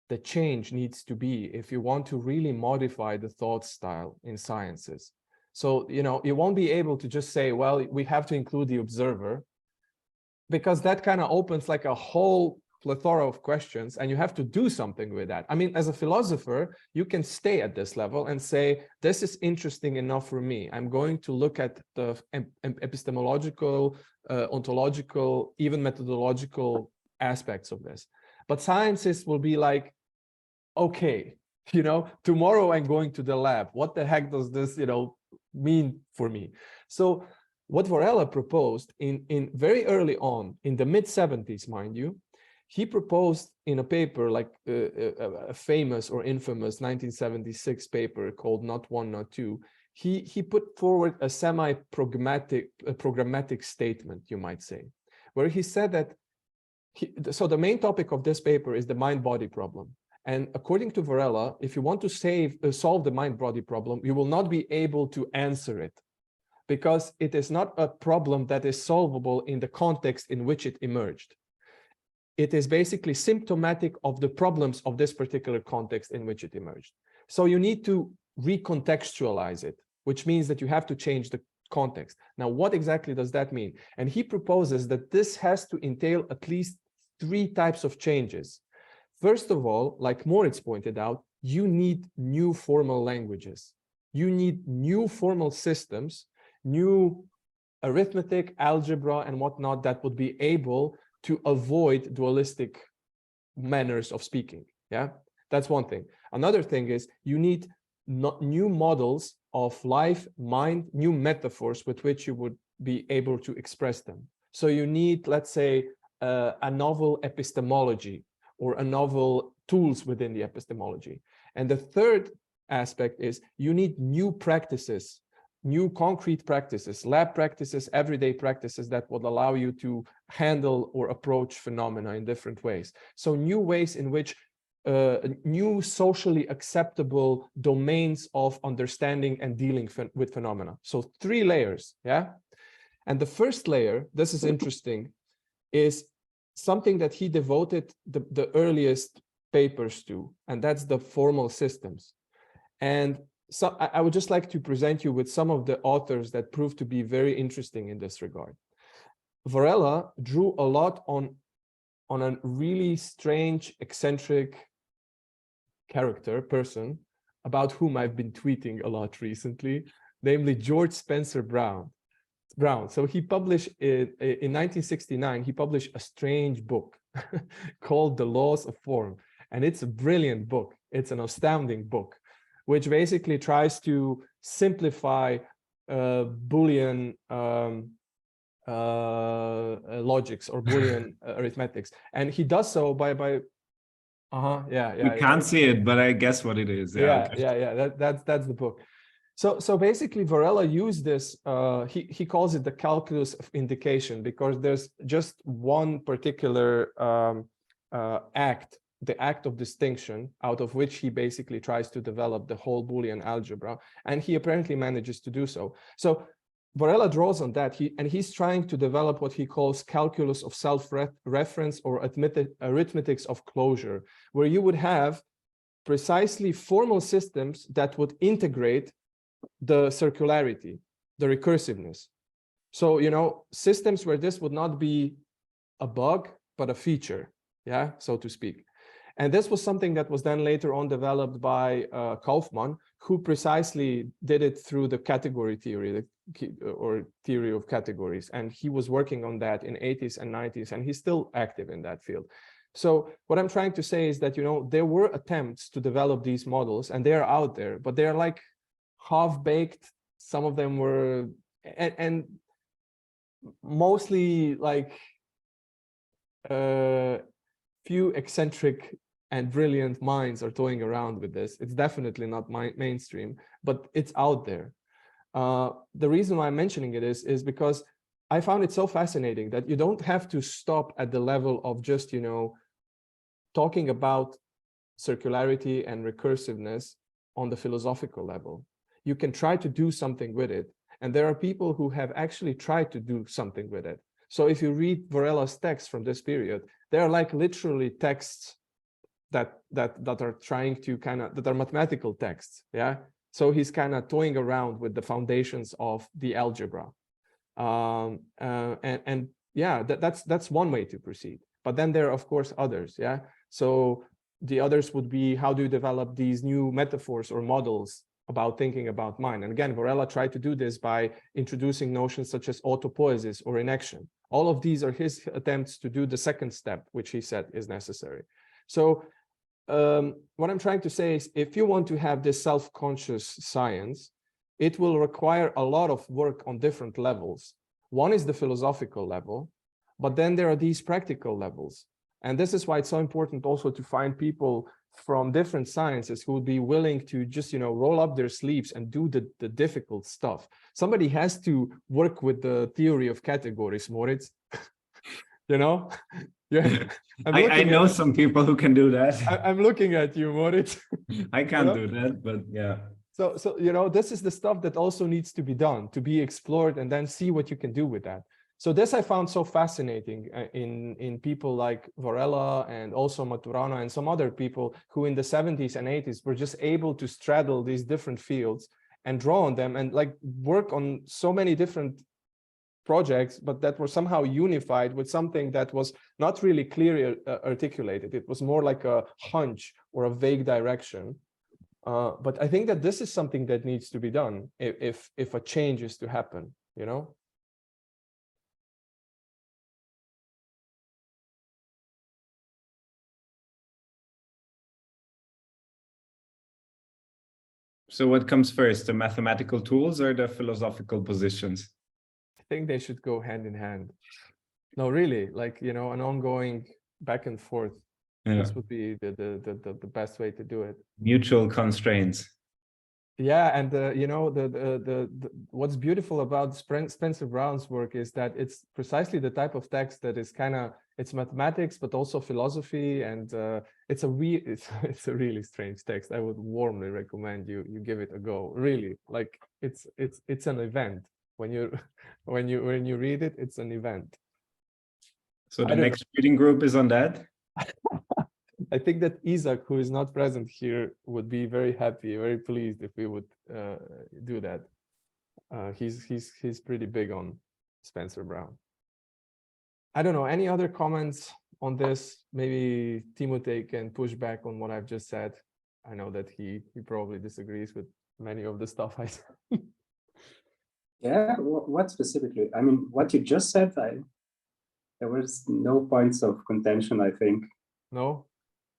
the change needs to be if you want to really modify the thought style in sciences. So, you know, you won't be able to just say, well, we have to include the observer, because that kind of opens like a whole plethora of questions, and you have to do something with that. I mean, as a philosopher, you can stay at this level and say, this is interesting enough for me. I'm going to look at the epistemological, ontological, even methodological aspects of this. But scientists will be like, okay, you know, tomorrow I'm going to the lab. What the heck does this, you know, mean for me? So what Varela proposed in very early on, in the mid-70s, mind you, he proposed in a paper like a famous or infamous 1976 paper called Not One, Not Two. He put forward a programmatic statement, you might say, where he said that, so the main topic of this paper is the mind-body problem. And according to Varela, if you want to solve the mind-body problem, you will not be able to answer it, because it is not a problem that is solvable in the context in which it emerged. It is basically symptomatic of the problems of this particular context in which it emerged. So you need to recontextualize it, which means that you have to change the context. Now, what exactly does that mean? And he proposes that this has to entail at least 3 types of changes. First of all, like Moritz pointed out, you need new formal languages. You need new formal systems, new arithmetic, algebra, and whatnot that would be able to avoid dualistic manners of speaking. Yeah, that's one thing. Another thing is you need new models of life, mind, new metaphors with which you would be able to express them. So you need, let's say, a novel epistemology or a novel tools within the epistemology. And the third aspect is you need new practices, new concrete practices, lab practices, everyday practices that would allow you to handle or approach phenomena in different ways. So new ways in which new socially acceptable domains of understanding and dealing with phenomena. So 3 layers, yeah? And the first layer, this is interesting, is something that he devoted the earliest papers to, and that's the formal systems. And so I would just like to present you with some of the authors that proved to be very interesting in this regard. Varela drew a lot on a really strange, eccentric person about whom I've been tweeting a lot recently, namely George Spencer Brown. So he published in 1969, he published a strange book called The Laws of Form. And it's a brilliant book. It's an astounding book, which basically tries to simplify Boolean logics or Boolean arithmetics, and he does so by We can't see it, but I guess what it is. That's the book. So basically Varela used this, he calls it the calculus of indication, because there's just one particular act, the act of distinction, out of which he basically tries to develop the whole Boolean algebra, and he apparently manages to do so. So Varela draws on that, he's trying to develop what he calls calculus of self-reference or arithmetics of closure, where you would have precisely formal systems that would integrate the circularity, the recursiveness. So, you know, systems where this would not be a bug, but a feature, yeah, so to speak. And this was something that was then later on developed by Kaufman, who precisely did it through the category theory, or theory of categories. And he was working on that in 80s and 90s, and he's still active in that field. So what I'm trying to say is that, you know, there were attempts to develop these models, and they are out there, but they're like half-baked. Some of them were, and mostly like few eccentric and brilliant minds are toying around with this. It's definitely not mainstream, but it's out there. The reason why I'm mentioning it is because I found it so fascinating that you don't have to stop at the level of just, you know, talking about circularity and recursiveness on the philosophical level. You can try to do something with it. And there are people who have actually tried to do something with it. So if you read Varela's texts from this period, they are like literally texts that are trying to that are mathematical texts, yeah? So he's kind of toying around with the foundations of the algebra. And yeah, that's one way to proceed. But then there are, of course, others, yeah? So the others would be, how do you develop these new metaphors or models about thinking about mind? And again, Varela tried to do this by introducing notions such as autopoiesis or inaction. All of these are his attempts to do the second step, which he said is necessary. So what I'm trying to say is, if you want to have this self-conscious science, it will require a lot of work on different levels. One is the philosophical level, but then there are these practical levels. And this is why it's so important also to find people from different sciences who would be willing to just, you know, roll up their sleeves and do the difficult stuff. Somebody has to work with the theory of categories, Moritz. You know? Yeah. I know some people who can do that. I'm looking at you, Moritz. I can't do that, but yeah. So, you know, this is the stuff that also needs to be done, to be explored, and then see what you can do with that. So this I found so fascinating in people like Varela and also Maturana and some other people who in the 70s and 80s were just able to straddle these different fields and draw on them and like work on so many different projects, but that were somehow unified with something that was not really clearly articulated. It was more like a hunch or a vague direction. But I think that this is something that needs to be done if a change is to happen, you know? So what comes first, the mathematical tools or the philosophical positions? I think they should go hand in hand. No, really, like, you know, an ongoing back and forth. Yeah. This would be the best way to do it. Mutual constraints. Yeah, and you know, what's beautiful about Spencer Brown's work is that it's precisely the type of text that is kind of, it's mathematics but also philosophy, and it's a really strange text. I would warmly recommend you give it a go. Really, like it's an event when you read it. It's an event. So the next reading group is on that. I think that Isaac, who is not present here, would be very happy, very pleased if we would do that. He's pretty big on Spencer Brown. I don't know, any other comments on this? Maybe Timothy can push back on what I've just said. I know that he probably disagrees with many of the stuff I said. Yeah, what specifically? I mean, what you just said, there was no points of contention, I think. No?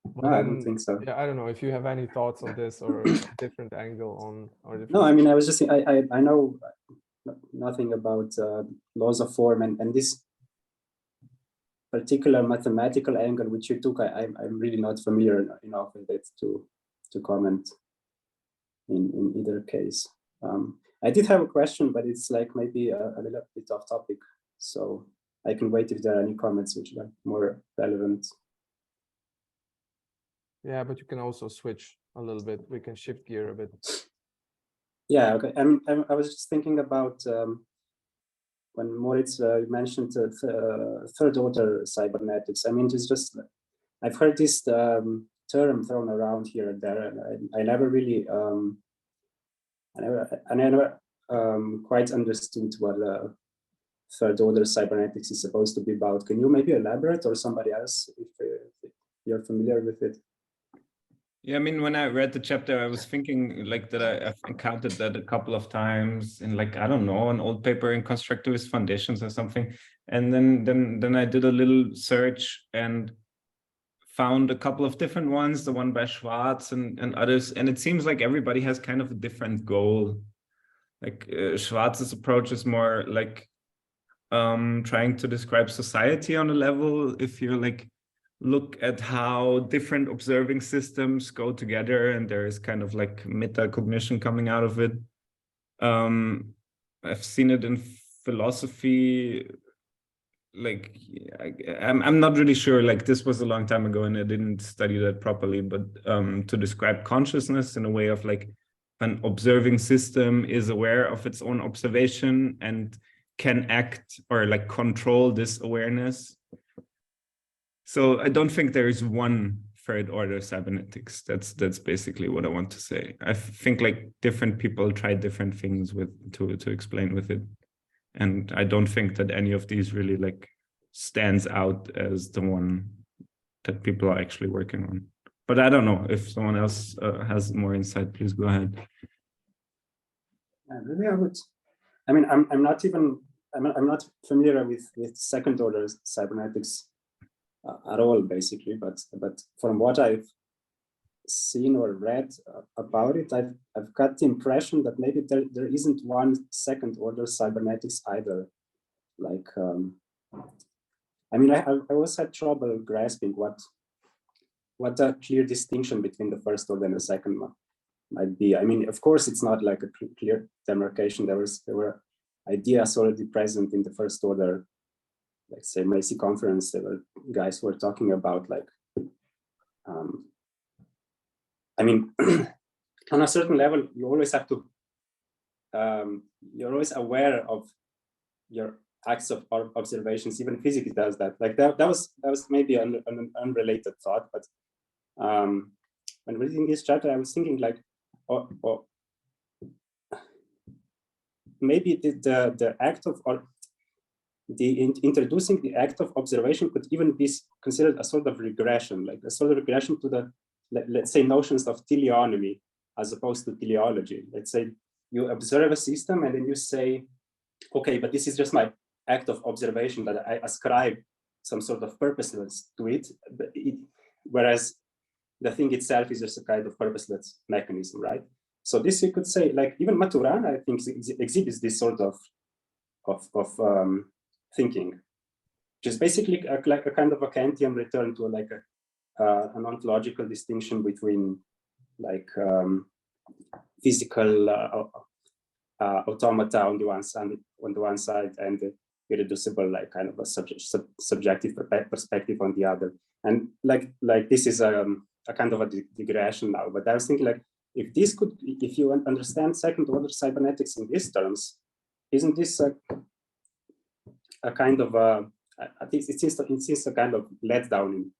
Well, no, I don't think so. Yeah, I don't know if you have any thoughts on this or a different angle on. Or different... No, I mean, I was just, I know nothing about laws of form and this particular mathematical angle which you took. I'm really not familiar enough with it to comment in either case. I did have a question, but it's like maybe a little bit off topic, so I can wait if there are any comments which are more relevant. Yeah, but you can also switch a little bit. We can shift gear a bit. Yeah, okay. I was just thinking about when Moritz mentioned third order cybernetics. I mean, it's just, I've heard this term thrown around here and there, and I never really, I never quite understood what third order cybernetics is supposed to be about. Can you maybe elaborate, or somebody else, if you're familiar with it? Yeah, I mean, when I read the chapter, I was thinking like that I've encountered that a couple of times in, like, I don't know, an old paper in constructivist foundations or something. And then I did a little search and found a couple of different ones, the one by Schwarz and others. And it seems like everybody has kind of a different goal. Like Schwarz's approach is more like trying to describe society on a level. If you're like, look at how different observing systems go together, and there is kind of like metacognition coming out of it. I've seen it in philosophy. Like, I'm not really sure, like this was a long time ago and I didn't study that properly, but to describe consciousness in a way of like an observing system is aware of its own observation and can act or like control this awareness. So I don't think there is one third order cybernetics. That's basically what I want to say. I think like different people try different things with to explain with it. And I don't think that any of these really like stands out as the one that people are actually working on. But I don't know, if someone else has more insight, please go ahead. Maybe I would. I mean, I'm not familiar with second order cybernetics at all, basically. But from what I've seen or read about it, I've got the impression that maybe there isn't one second order cybernetics either. Like, I mean, I always had trouble grasping what a clear distinction between the first order and the second one might be. I mean, of course, it's not like a clear demarcation. There were ideas already present in the first order, like say Macy conference. There were guys who were talking about like, I mean, on a certain level, you always have to, you're always aware of your acts of observations. Even physics does that. Like that was maybe an unrelated thought, but when reading this chapter, I was thinking like, maybe the act of, or introducing the act of observation could even be considered a sort of regression, like a sort of regression to the, let's say, notions of teleonomy as opposed to teleology. Let's say you observe a system and then you say, okay, but this is just my act of observation that I ascribe some sort of purposeless to it, whereas the thing itself is just a kind of purposeless mechanism, right? So this you could say, like even Maturana, I think, exhibits this sort of thinking, which is basically like a kind of a Kantian return to like an ontological distinction between like physical automata on the one side and the irreducible like kind of a subjective perspective on the other. And like this is a kind of a digression now, but I was thinking like, if you understand second order cybernetics in these terms, isn't this a kind of I think it seems a kind of letdown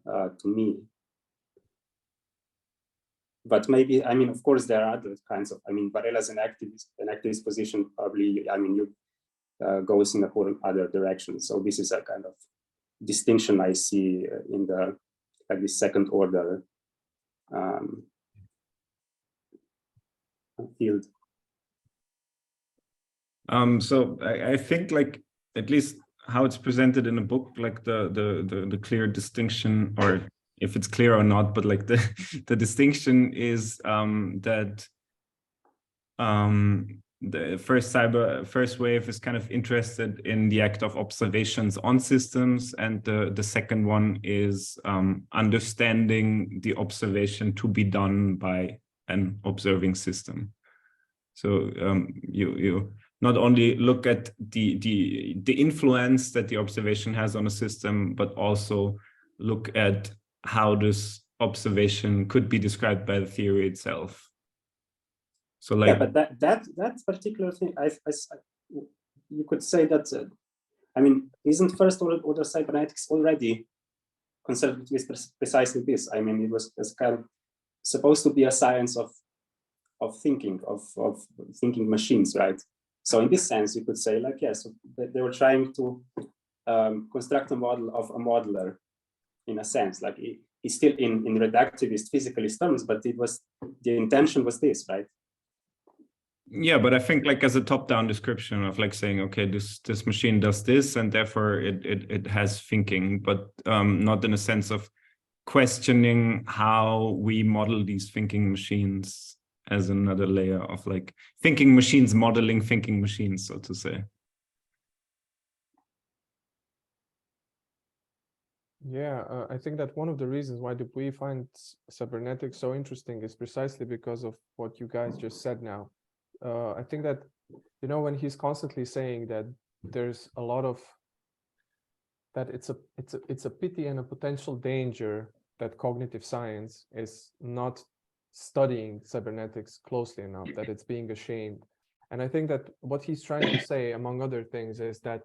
to me. But maybe, I mean, of course, there are other kinds of, I mean, Varela's an activist position probably, I mean, you goes in a whole other direction. So this is a kind of distinction I see in the like this second order field. So I think like at least how it's presented in a book, like the clear distinction, or if it's clear or not, but like the distinction is that the first wave is kind of interested in the act of observations on systems, and the second one is understanding the observation to be done by an observing system. So you not only look at the influence that the observation has on a system, but also look at how this observation could be described by the theory itself. So like, yeah, but that particular thing, you could say that, I mean, isn't first order cybernetics already concerned with precisely this? I mean, it was kind of supposed to be a science of thinking, of thinking machines, right? So in this sense, you could say like, yes, they were trying to construct a model of a modeler, in a sense, like it's still in reductivist physicalist terms, but it was, the intention was this, right? yeah, but I think like as a top-down description of like saying, okay, this machine does this, and therefore it has thinking, but not in a sense of questioning how we model these thinking machines as another layer of like thinking machines modeling thinking machines, so to say. Yeah, I think that one of the reasons why Dupuy finds cybernetics so interesting is precisely because of what you guys just said now. I think that, you know, when he's constantly saying that there's a lot of, that it's a pity and a potential danger that cognitive science is not studying cybernetics closely enough, that it's being ashamed. And I think that what he's trying to say, among other things, is that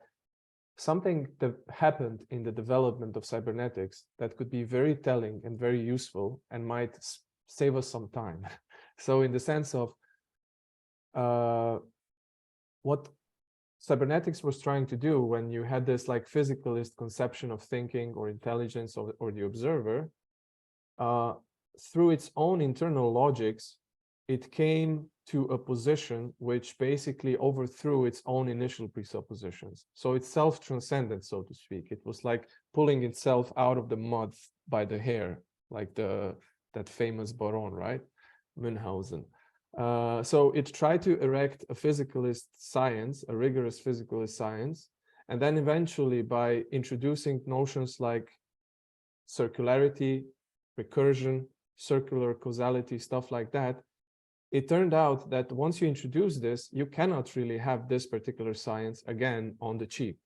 something that happened in the development of cybernetics that could be very telling and very useful and might save us some time. So in the sense of what cybernetics was trying to do when you had this like physicalist conception of thinking or intelligence or the observer, through its own internal logics, it came to a position which basically overthrew its own initial presuppositions. So it's self-transcendent, so to speak. It was like pulling itself out of the mud by the hair, like that famous Baron, right? Münchhausen. So it tried to erect a physicalist science, a rigorous physicalist science, and then eventually by introducing notions like circularity, recursion, circular causality, stuff like that, it turned out that once you introduce this, you cannot really have this particular science again on the cheap.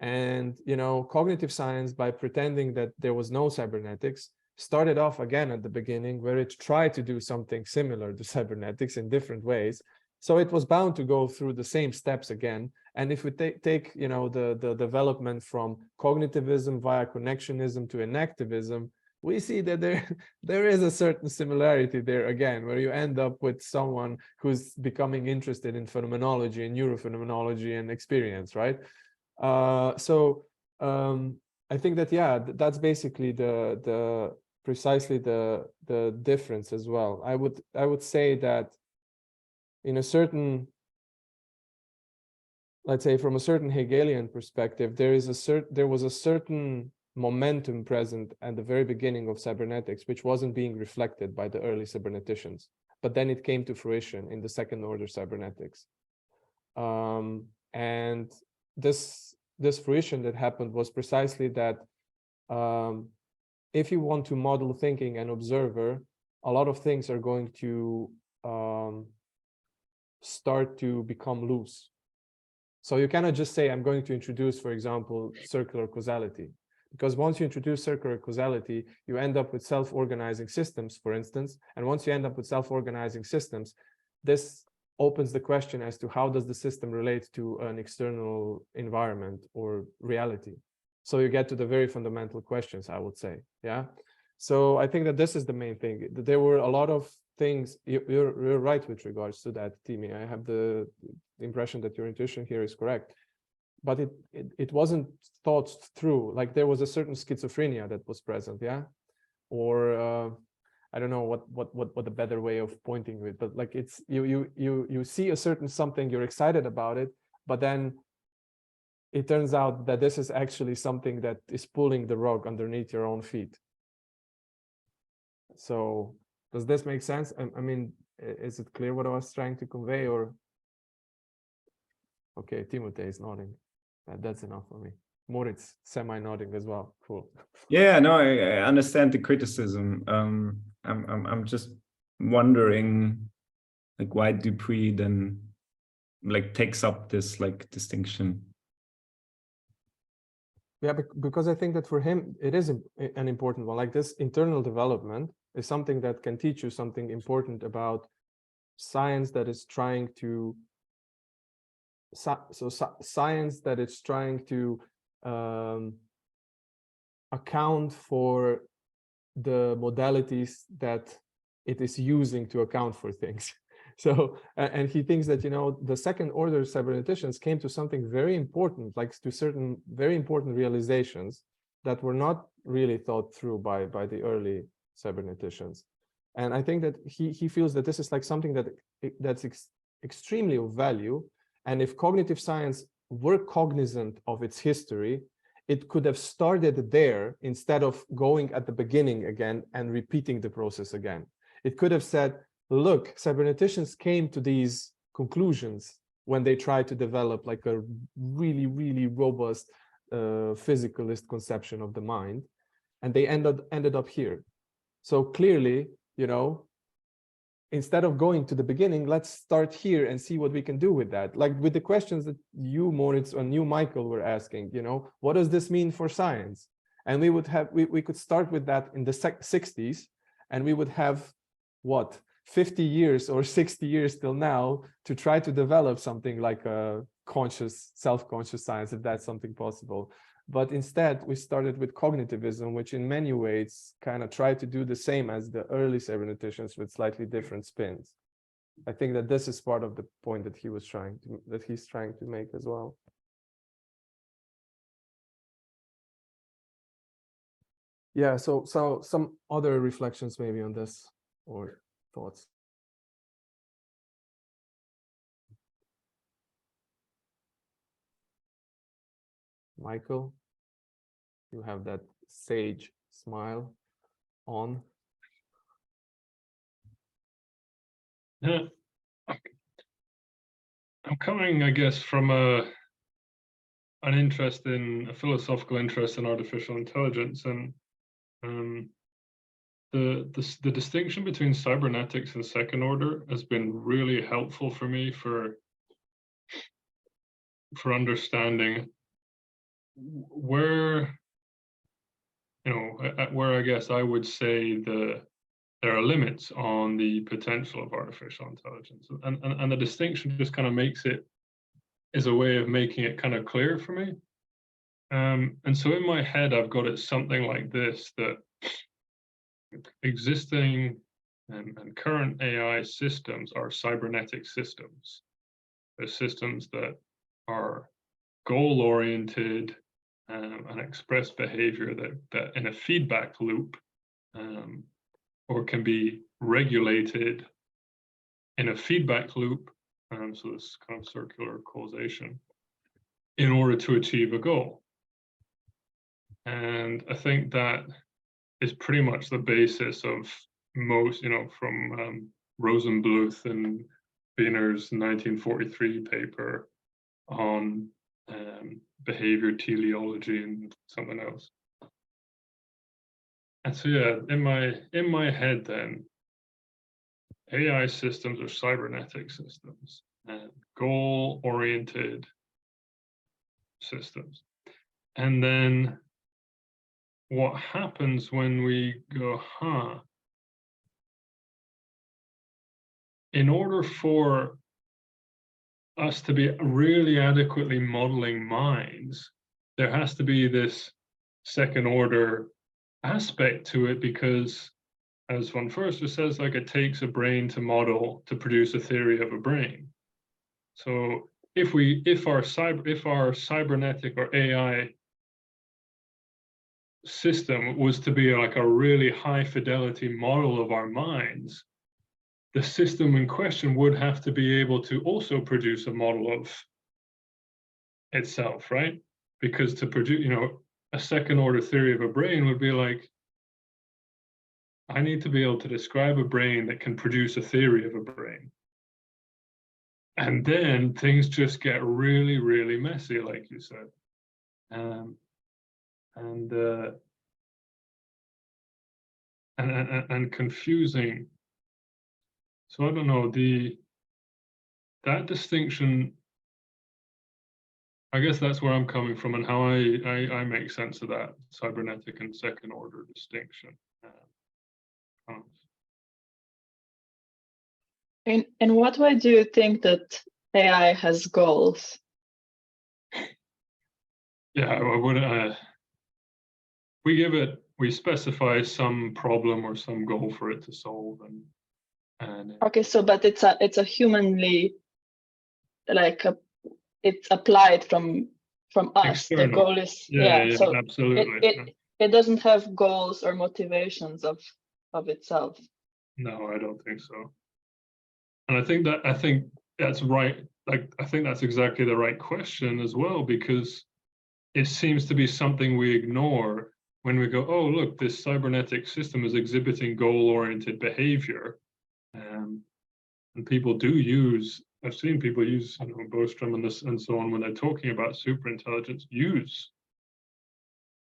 And, you know, cognitive science, by pretending that there was no cybernetics, started off again at the beginning where it tried to do something similar to cybernetics in different ways. So it was bound to go through the same steps again. And if we take you know, the development from cognitivism via connectionism to enactivism, we see that there is a certain similarity there again, where you end up with someone who's becoming interested in phenomenology and neurophenomenology and experience, right? I think that, yeah, that's basically precisely the difference as well. I would say that in a certain, let's say from a certain Hegelian perspective, there was a certain momentum present at the very beginning of cybernetics, which wasn't being reflected by the early cyberneticians, but then it came to fruition in the second order cybernetics. And this fruition that happened was precisely that if you want to model thinking and observer, a lot of things are going to start to become loose. So you cannot just say, I'm going to introduce, for example, circular causality. Because once you introduce circular causality, you end up with self-organizing systems, for instance. And once you end up with self-organizing systems, this opens the question as to how does the system relate to an external environment or reality. So you get to the very fundamental questions, I would say. Yeah. So I think that this is the main thing. There were a lot of things. You're right with regards to that, Timi. I have the impression that your intuition here is correct. But it wasn't thought through. Like there was a certain schizophrenia that was present, yeah, or I don't know what the better way of pointing with, but like it's you see a certain something, you're excited about it, but then it turns out that this is actually something that is pulling the rug underneath your own feet. So does this make sense? I mean, is it clear what I was trying to convey, or? Okay, Timothy is nodding. That's enough for me. Moritz, semi-nodding as well. Cool. Yeah, no, I understand the criticism. I'm just wondering, like, why Dupuy then like takes up this like distinction. Yeah, because I think that for him, it is an important one. Like this internal development is something that can teach you something important about science that is trying to, science that is trying to account for the modalities that it is using to account for things. So, and he thinks that, you know, the second order cyberneticians came to something very important, like to certain very important realizations that were not really thought through by the early cyberneticians. And I think that he feels that this is like something that's extremely of value. And if cognitive science were cognizant of its history, it could have started there instead of going at the beginning again and repeating the process again. It could have said, look, cyberneticians came to these conclusions when they tried to develop like a really, really robust physicalist conception of the mind, and they ended up here. So clearly, you know, instead of going to the beginning, let's start here and see what we can do with that. Like with the questions that you, Moritz, and you, Michael, were asking, you know, what does this mean for science? And we would have, we could start with that in the 60s, and we would have, what, 50 years or 60 years till now to try to develop something like a conscious, self-conscious science, if that's something possible. But instead, we started with cognitivism, which in many ways kind of tried to do the same as the early cyberneticians with slightly different spins. I think that this is part of the point that he's trying to make as well. Yeah, so some other reflections maybe on this or thoughts. Michael, you have that sage smile on. Yeah. I'm coming, I guess, from a philosophical interest in artificial intelligence, and the distinction between cybernetics and second order has been really helpful for me for understanding where, you know, where I guess I would say there are limits on the potential of artificial intelligence, and the distinction just kind of is a way of making it kind of clear for me. And so in my head, I've got it something like this, that existing and current AI systems are cybernetic systems. They're systems that are goal-oriented and express behavior that in a feedback loop, or can be regulated in a feedback loop, so this kind of circular causation, in order to achieve a goal. And I think that is pretty much the basis of most, you know, from Rosenbluth and Wiener's 1943 paper on behavior teleology and something else. And so yeah, in my head then, AI systems are cybernetic systems and goal-oriented systems. And then what happens when we go, in order for us to be really adequately modeling minds, there has to be this second order aspect to it, because as von Förster says, like, it takes a brain to model, to produce a theory of a brain. So if our cybernetic or AI system was to be like a really high fidelity model of our minds, the system in question would have to be able to also produce a model of itself, right? Because to produce, you know, a second order theory of a brain would be like, I need to be able to describe a brain that can produce a theory of a brain. And then things just get really, really messy, like you said. And confusing. So I don't know, that distinction, I guess that's where I'm coming from and how I make sense of that cybernetic and second order distinction. In what way do you think that AI has goals? Yeah, I would. We specify some problem or some goal for it to solve, and Okay, so but it's a humanly, like it's applied from us. external. The goal is Yeah, so absolutely. it doesn't have goals or motivations of itself. No, I don't think so. And I think that's right. Like, I think that's exactly the right question as well, because it seems to be something we ignore when we go, oh, look, this cybernetic system is exhibiting goal-oriented behavior. And people do use, I've seen people use, Bostrom and so on, when they're talking about superintelligence, use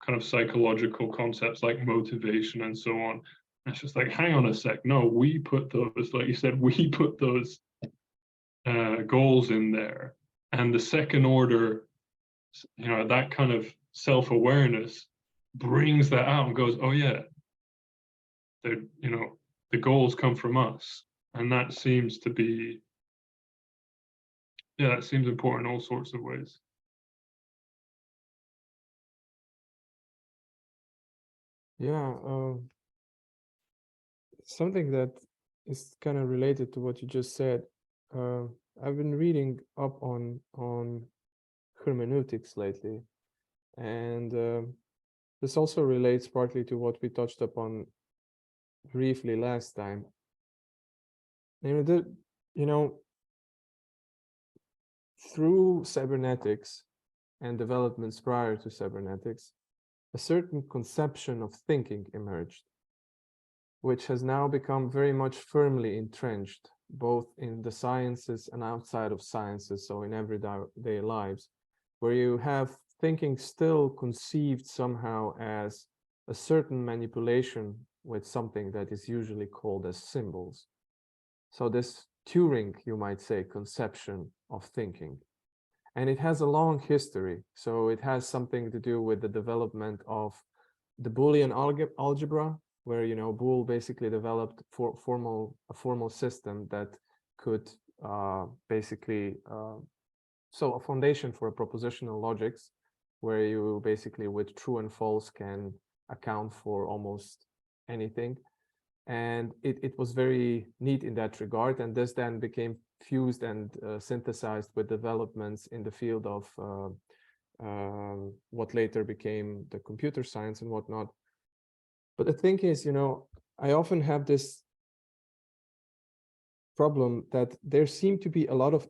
kind of psychological concepts like motivation and so on. And it's just like, hang on a sec. No, we put those, like you said, we put those goals in there. And the second order, that kind of self-awareness brings that out and goes, oh yeah, the goals come from us. And that seems to be, that seems important in all sorts of ways. Yeah, something that is kind of related to what you just said. I've been reading up on hermeneutics lately, and this also relates partly to what we touched upon briefly last time. Through cybernetics and developments prior to cybernetics, a certain conception of thinking emerged, which has now become very much firmly entrenched, both in the sciences and outside of sciences, so in everyday lives, where you have thinking still conceived somehow as a certain manipulation with something that is usually called as symbols. So this Turing, you might say, conception of thinking. And it has a long history. So it has something to do with the development of the Boolean algebra, where Boole basically developed a formal system that could basically so a foundation for propositional logics, where you basically with true and false can account for almost anything. And it was very neat in that regard, and this then became fused and synthesized with developments in the field of what later became the computer science and whatnot. But the thing is, I often have this problem that there seem to be a lot of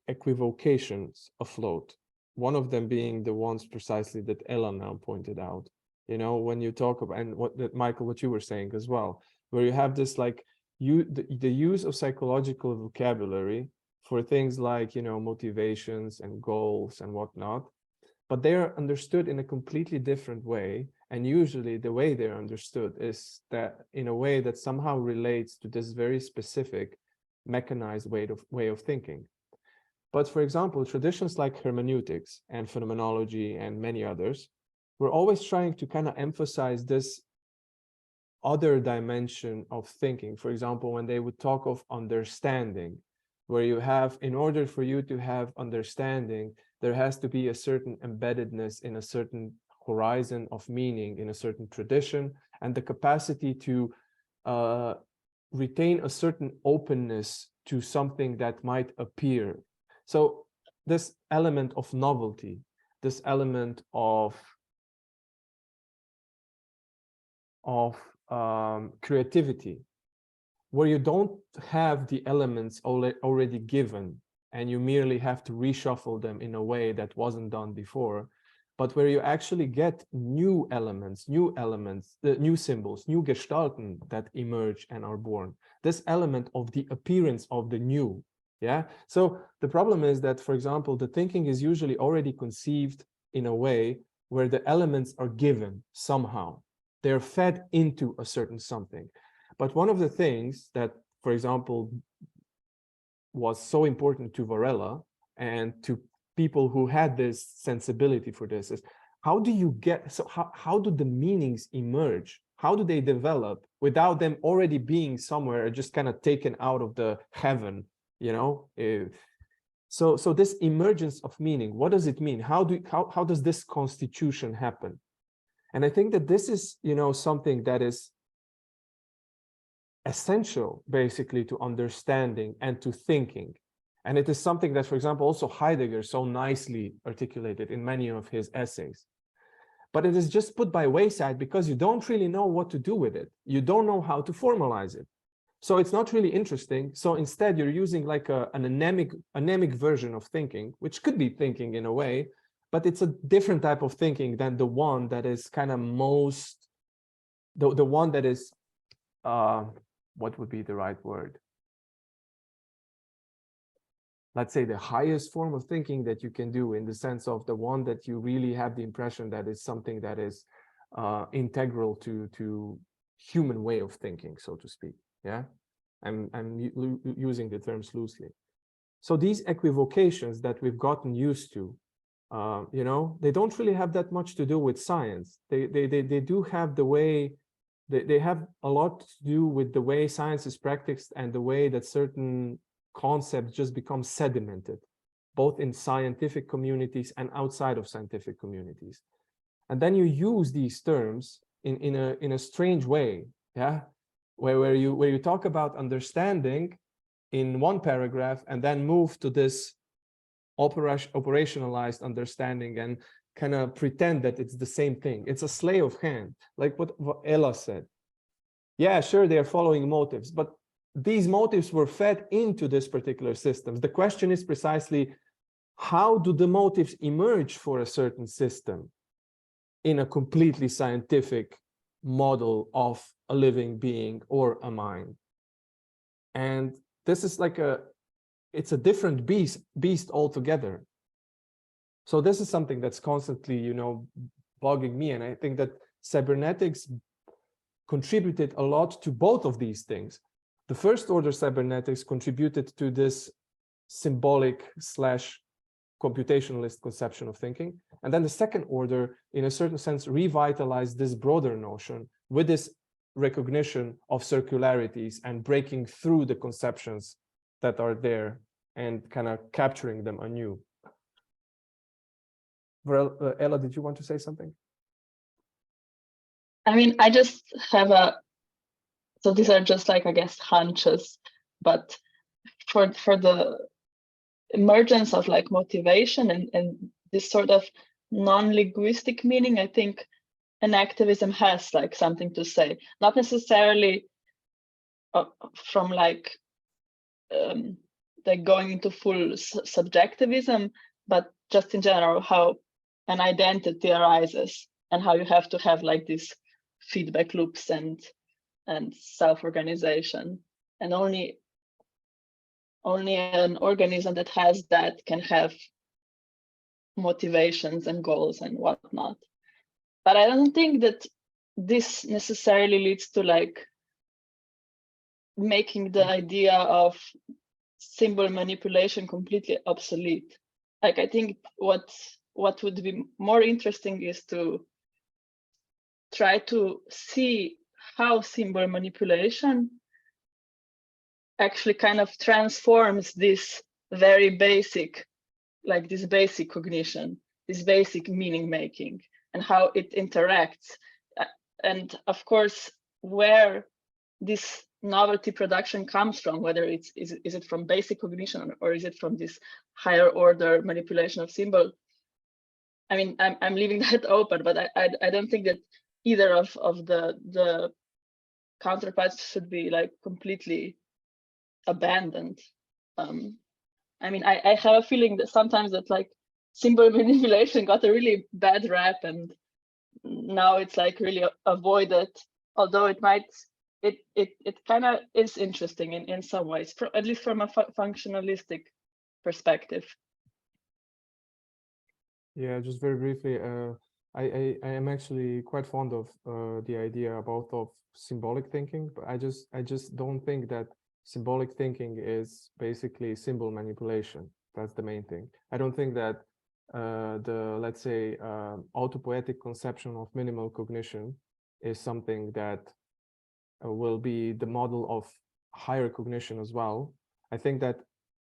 equivocations afloat. One of them being the ones precisely that Ella now pointed out. When you talk about, and Michael, what you were saying as well, where you have this like the use of psychological vocabulary for things like motivations and goals and whatnot, but they are understood in a completely different way. And usually the way they're understood is that in a way that somehow relates to this very specific mechanized way of thinking. But for example, traditions like hermeneutics and phenomenology and many others were always trying to kind of emphasize this other dimension of thinking. For example, when they would talk of understanding, where you have, in order for you to have understanding, there has to be a certain embeddedness in a certain horizon of meaning, in a certain tradition, and the capacity to retain a certain openness to something that might appear. So this element of novelty, this element of creativity, where you don't have the elements already given and you merely have to reshuffle them in a way that wasn't done before, but where you actually get new elements, new symbols, new gestalten that emerge and are born. This element of the appearance of the new Yeah. So the problem is that, for example, the thinking is usually already conceived in a way where the elements are given somehow. They're fed into a certain something. But one of the things that, for example, was so important to Varela and to people who had this sensibility for this is, how do you get, so how do the meanings emerge? How do they develop without them already being somewhere, just kind of taken out of the heaven, you know? So this emergence of meaning, what does it mean? How does this constitution happen? And I think that this is, you know, something that is essential basically to understanding and to thinking. And it is something that, for example, also Heidegger so nicely articulated in many of his essays. But it is just put by wayside because you don't really know what to do with it. You don't know how to formalize it. So it's not really interesting. So instead, you're using like an anemic version of thinking, which could be thinking in a way, but it's a different type of thinking than the one that is kind of most, the one that is, what would be the right word? Let's say the highest form of thinking that you can do, in the sense of the one that you really have the impression that is something that is integral to human way of thinking, so to speak. Yeah, I'm using the terms loosely. So these equivocations that we've gotten used to, you know, they don't really have that much to do with science. They do have the way, they have a lot to do with the way science is practiced and the way that certain concepts just become sedimented, both in scientific communities and outside of scientific communities. And then you use these terms in a strange way, yeah, where you talk about understanding in one paragraph and then move to this operationalized understanding and kind of pretend that it's the same thing. It's a sleight of hand, like what Ella said. Yeah, sure, they are following motives, but these motives were fed into this particular system. The question is precisely, how do the motives emerge for a certain system in a completely scientific model of a living being or a mind? And this is like it's a different beast altogether. So this is something that's constantly, you know, bugging me. And I think that cybernetics contributed a lot to both of these things. The first order cybernetics contributed to this symbolic / computationalist conception of thinking. And then the second order, in a certain sense, revitalized this broader notion with this recognition of circularities and breaking through the conceptions that are there and kind of capturing them anew. Ella, did you want to say something? I mean, I just have so these are just like, I guess, hunches, but for the emergence of like motivation and this sort of non-linguistic meaning, I think an activism has like something to say, not necessarily from like going into full subjectivism, but just in general, how an identity arises and how you have to have like these feedback loops and self-organization, and only an organism that has that can have motivations and goals and whatnot. But I don't think that this necessarily leads to like making the idea of symbol manipulation completely obsolete. Like, I think what would be more interesting is to try to see how symbol manipulation actually kind of transforms this very basic, like this basic cognition, this basic meaning making, and how it interacts. And of course, where this novelty production comes from, whether is it from basic cognition or is it from this higher order manipulation of symbol. I mean, I'm leaving that open, but I don't think that either of the counterparts should be like completely abandoned. I mean, I have a feeling that sometimes that like symbol manipulation got a really bad rap, and now it's like really avoided, although it might it kind of is interesting in some ways, at least from a functionalistic perspective. Yeah, just very briefly, I am actually quite fond of the idea of symbolic thinking, but I just don't think that symbolic thinking is basically symbol manipulation. That's the main thing. I don't think that let's say autopoietic conception of minimal cognition is something that will be the model of higher cognition as well. I think that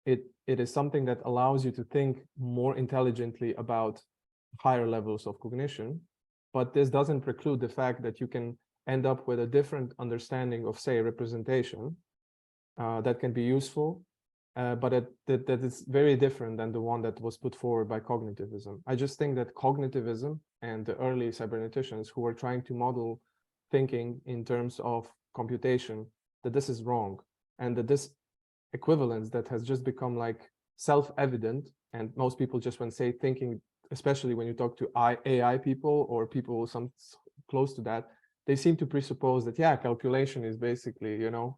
it is something that allows you to think more intelligently about higher levels of cognition, but this doesn't preclude the fact that you can end up with a different understanding of, say, representation that can be useful, but that is very different than the one that was put forward by cognitivism. I just think that cognitivism and the early cyberneticians who were trying to model thinking in terms of computation, that this is wrong, and that this equivalence that has just become like self-evident, and most people just when say thinking, especially when you talk to AI people or people some close to that, they seem to presuppose that, yeah, calculation is basically, you know,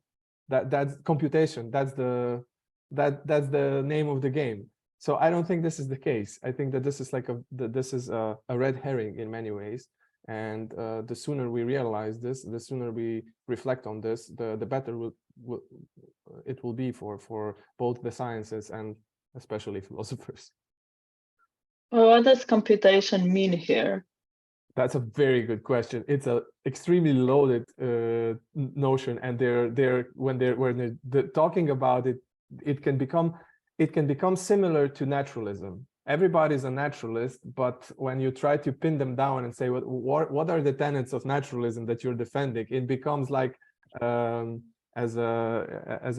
that's computation, that's the name of the game. So I don't think this is the case. I think that this is like a red herring in many ways. And the sooner we realize this, the sooner we reflect on this, the better it will be for both the sciences and especially philosophers. Well, what does computation mean here? That's a very good question. It's a extremely loaded notion, and when they're talking about it, it can become similar to naturalism. Everybody's a naturalist, but when you try to pin them down and say what are the tenets of naturalism that you're defending, it becomes like as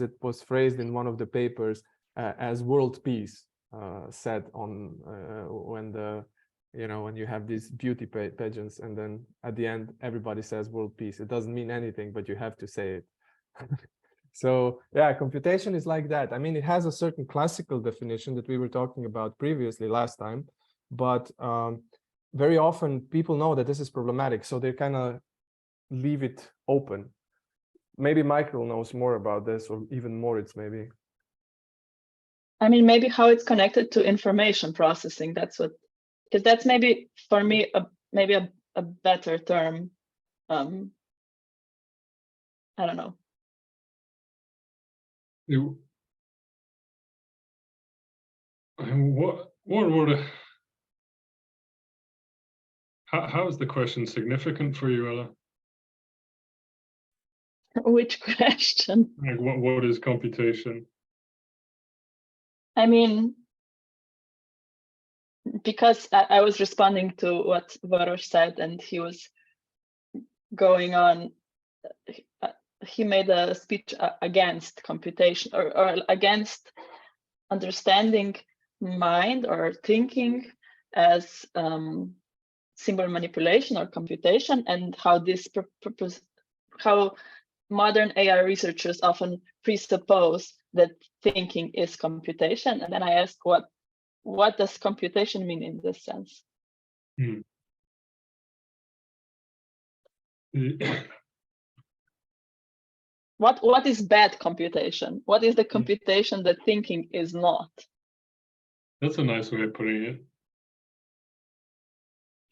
it was phrased in one of the papers as world peace, said on when you have these beauty pageants, and then at the end everybody says world peace. It doesn't mean anything, but you have to say it. So yeah, computation is like that. I mean, it has a certain classical definition that we were talking about previously last time, but very often people know that this is problematic, so they kind of leave it open. Maybe Michael knows more about this, or even Moritz, maybe. I mean, maybe how it's connected to information processing. That's what, because that's maybe for me maybe a better term. I don't know. How is the question significant for you, Ella? Which question? Like what is computation? I mean, because I was responding to what Varos said, and he was going on. He made a speech against computation or against understanding mind or thinking as symbol manipulation or computation, and how this how modern AI researchers often presuppose that thinking is computation. And then I asked, what does computation mean in this sense? What is bad computation? What is the computation that thinking is not? That's a nice way of putting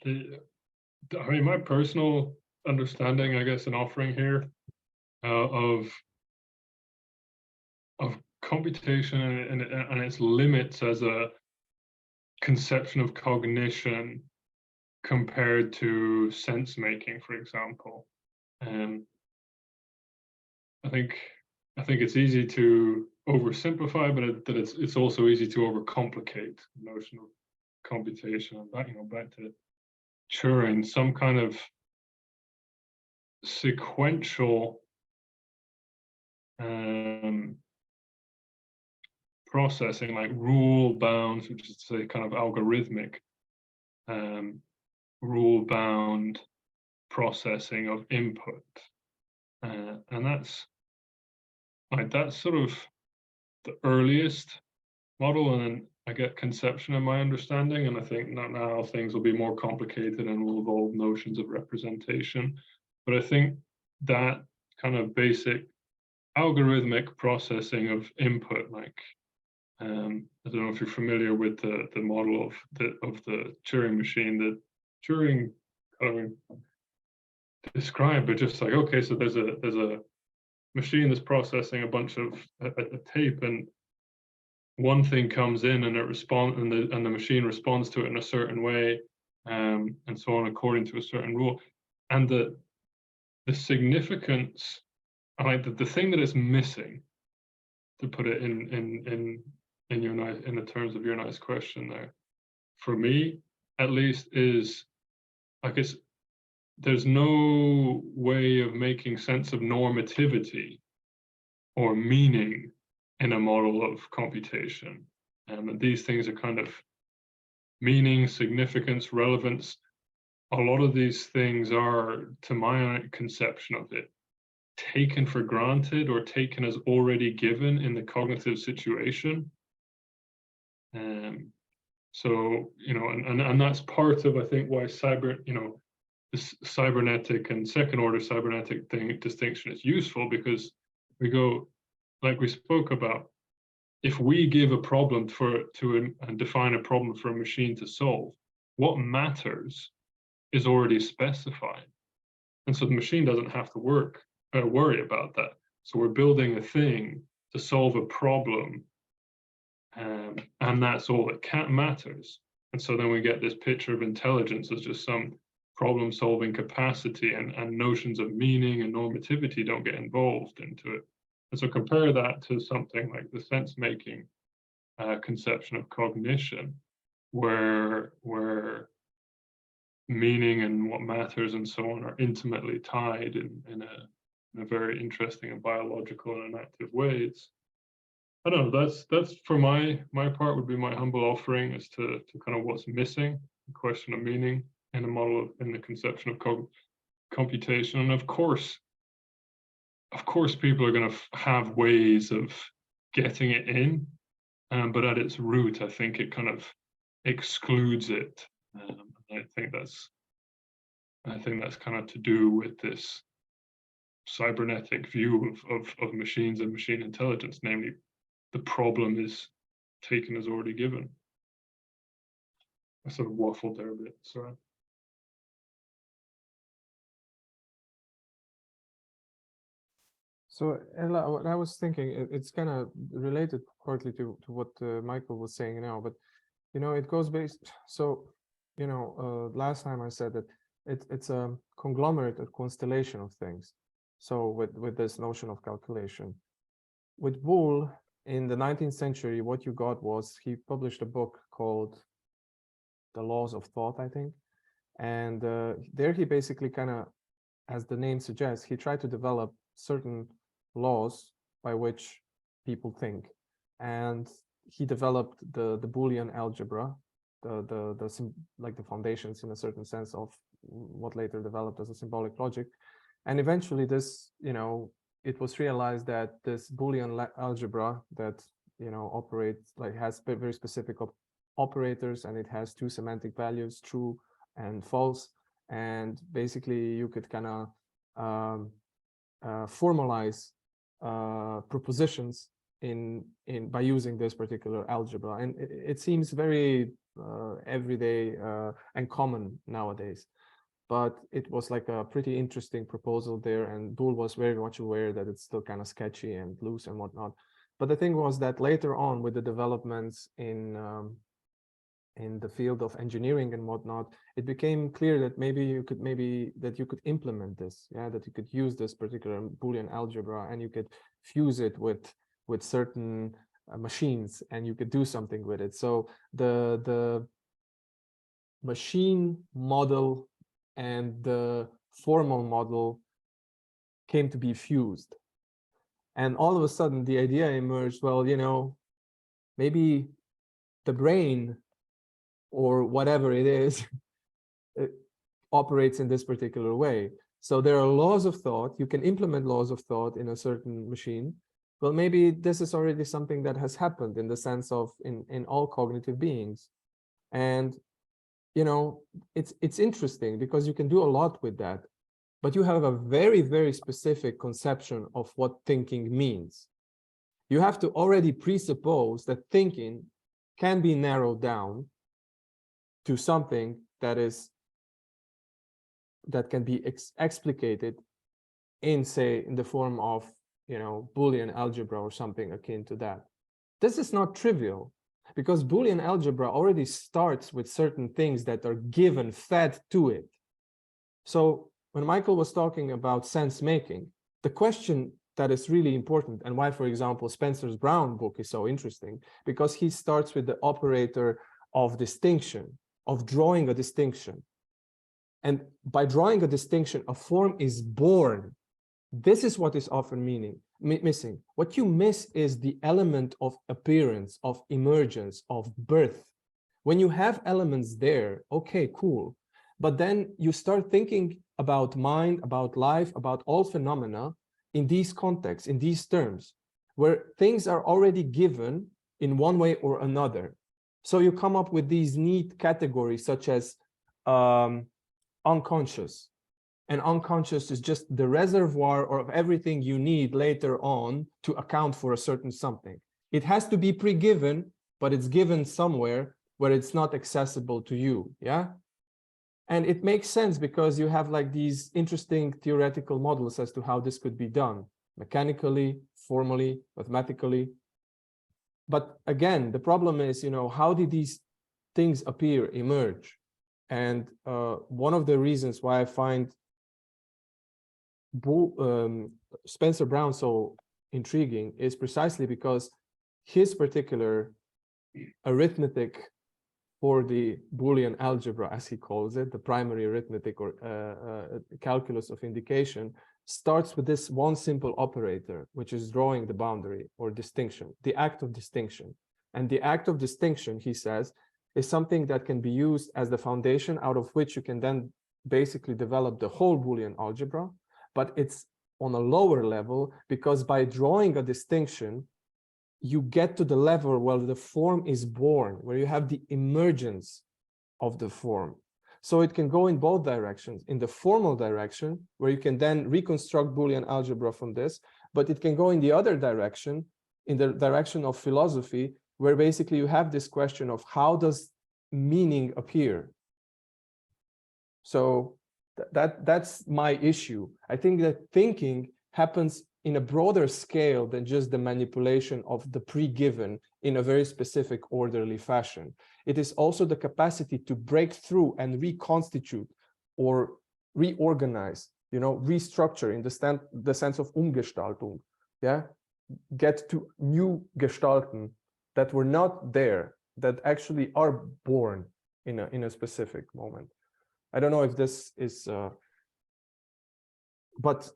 it. I mean, my personal understanding, I guess, and offering here of computation and its limits as a conception of cognition compared to sense making, for example. I think it's easy to oversimplify, but that it's also easy to overcomplicate the notion of computation. Back to Turing, some kind of sequential processing, like rule bounds, which is to say kind of algorithmic rule bound processing of input, and that's sort of the earliest model, and then I get conception in my understanding, and I think now things will be more complicated and will involve notions of representation. But I think that kind of basic algorithmic processing of input, like I don't know if you're familiar with the model of the Turing machine that Turing kind of described, but just like, okay, so there's a machine that's processing a bunch of a tape, and one thing comes in and it responds, and the machine responds to it in a certain way, and so on, according to a certain rule. And the significance, like the thing that is missing, to put it in the terms of your nice question there, for me at least, is like there's no way of making sense of normativity or meaning in a model of computation. And these things are kind of meaning, significance, relevance. A lot of these things are, to my conception of it, taken for granted or taken as already given in the cognitive situation. So, you know, and that's part of, I think, why this cybernetic and second order cybernetic distinction is useful, because we go, like we spoke about, if we give a problem and define a problem for a machine to solve, what matters is already specified. And so the machine doesn't have to worry about that. So we're building a thing to solve a problem, and that's all that matters. And so then we get this picture of intelligence as just some problem-solving capacity, and notions of meaning and normativity don't get involved into it. And so compare that to something like the sense-making conception of cognition, where meaning and what matters and so on are intimately tied in a very interesting and biological and active way. I don't know, that's for my part would be my humble offering as to kind of what's missing, the question of meaning in a model in the conception of computation. And of course people are going to have ways of getting it in, but at its root, I think it kind of excludes it. I think that's kind of to do with this cybernetic view of machines and machine intelligence, namely the problem is taken as already given. I sort of waffled there a bit, sorry. So Ella, what I was thinking, it's kind of related partly to what Michael was saying now, but you know, it goes based. So you know, last time I said that it's a conglomerate, a constellation of things. So with this notion of calculation, with Boole in the 19th century, what you got was he published a book called The Laws of Thought, I think, and there he basically kind of, as the name suggests, he tried to develop certain laws by which people think, and he developed the Boolean algebra, like the foundations in a certain sense of what later developed as a symbolic logic. And eventually this, you know, it was realized that this Boolean algebra that, you know, operates, like has very specific operators, and it has two semantic values, true and false. And basically you could kind of formalize propositions by using this particular algebra. And it seems very everyday and common nowadays. But it was like a pretty interesting proposal there, and Boole was very much aware that it's still kind of sketchy and loose and whatnot. But the thing was that later on, with the developments in the field of engineering and whatnot, it became clear that you could implement this, yeah, that you could use this particular Boolean algebra and you could fuse it with certain machines, and you could do something with it. So the machine model and the formal model came to be fused. And all of a sudden the idea emerged, well, you know, maybe the brain or whatever it is, it operates in this particular way. So there are laws of thought. You can implement laws of thought in a certain machine. Well, maybe this is already something that has happened in the sense of in all cognitive beings. And you know, it's interesting because you can do a lot with that. but you have a very, very specific conception of what thinking means. You have to already presuppose that thinking can be narrowed down to something that can be explicated in, say, in the form of, you know, Boolean algebra or something akin to that. This is not trivial, because Boolean algebra already starts with certain things that are given, fed to it. So when Michael was talking about sense making, the question that is really important, and why, for example, Spencer's Brown book is so interesting, because he starts with the operator of distinction, of drawing a distinction. And by drawing a distinction, a form is born. This is what is often missing. What you miss is the element of appearance, of emergence, of birth. When you have elements there, okay, cool. But then you start thinking about mind, about life, about all phenomena in these contexts, in these terms, where things are already given in one way or another. So you come up with these neat categories such as unconscious. And unconscious is just the reservoir of everything you need later on to account for a certain something. It has to be pre-given, but it's given somewhere where it's not accessible to you, yeah? And it makes sense because you have like these interesting theoretical models as to how this could be done, mechanically, formally, mathematically. But again, the problem is, you know, how did these things appear, emerge? And one of the reasons why I find Spencer Brown so intriguing is precisely because his particular arithmetic for the Boolean algebra, as he calls it, the primary arithmetic or calculus of indication, starts with this one simple operator, which is drawing the boundary or distinction, the act of distinction. And the act of distinction, he says, is something that can be used as the foundation out of which you can then basically develop the whole Boolean algebra. But it's on a lower level because by drawing a distinction, you get to the level where the form is born, where you have the emergence of the form. So it can go in both directions, in the formal direction, where you can then reconstruct Boolean algebra from this, but it can go in the other direction, in the direction of philosophy, where basically you have this question of how does meaning appear? So that's my issue. I think that thinking happens in a broader scale than just the manipulation of the pre-given in a very specific orderly fashion. It is also the capacity to break through and reconstitute or reorganize, you know, restructure in the sense of Umgestaltung, yeah? Get to new Gestalten that were not there, that actually are born in a specific moment. I don't know if this is, but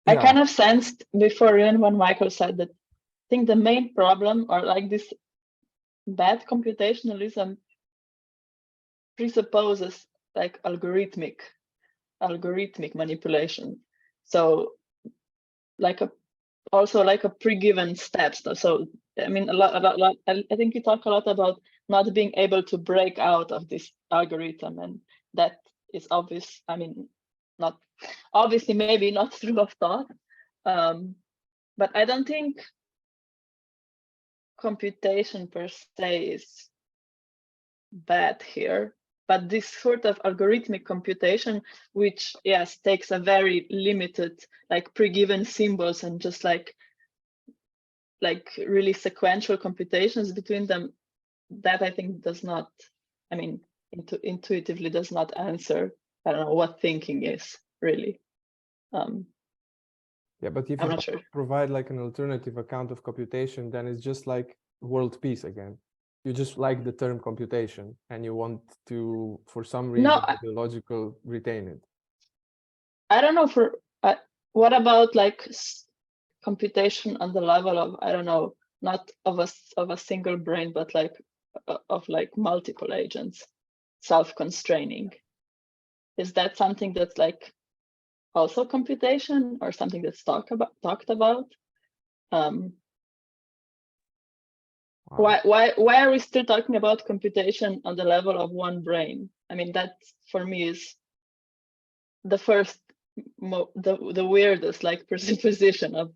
I kind of sensed before even when Michael said that, I think the main problem, or like this bad computationalism, presupposes like algorithmic manipulation. So like also like a pre-given steps. So I mean, I think you talk a lot about not being able to break out of this algorithm, and that is obvious. I mean, not obviously, maybe not true of thought, but I don't think computation per se is bad here. But this sort of algorithmic computation, which yes takes a very limited, like pre-given symbols and just like really sequential computations between them, that I think does not, I mean, intuitively does not answer, I don't know what thinking is really. Yeah, but if you provide like an alternative account of computation, then it's just like world peace again. You just like the term computation and you want to, for some reason, the logical retain it. I don't know what about like computation on the level of, I don't know, not of a single brain, but like of like multiple agents, self-constraining. Is that something that's like also computation or something that's talked about? Why are we still talking about computation on the level of one brain? I mean, that for me is the first the weirdest like presupposition of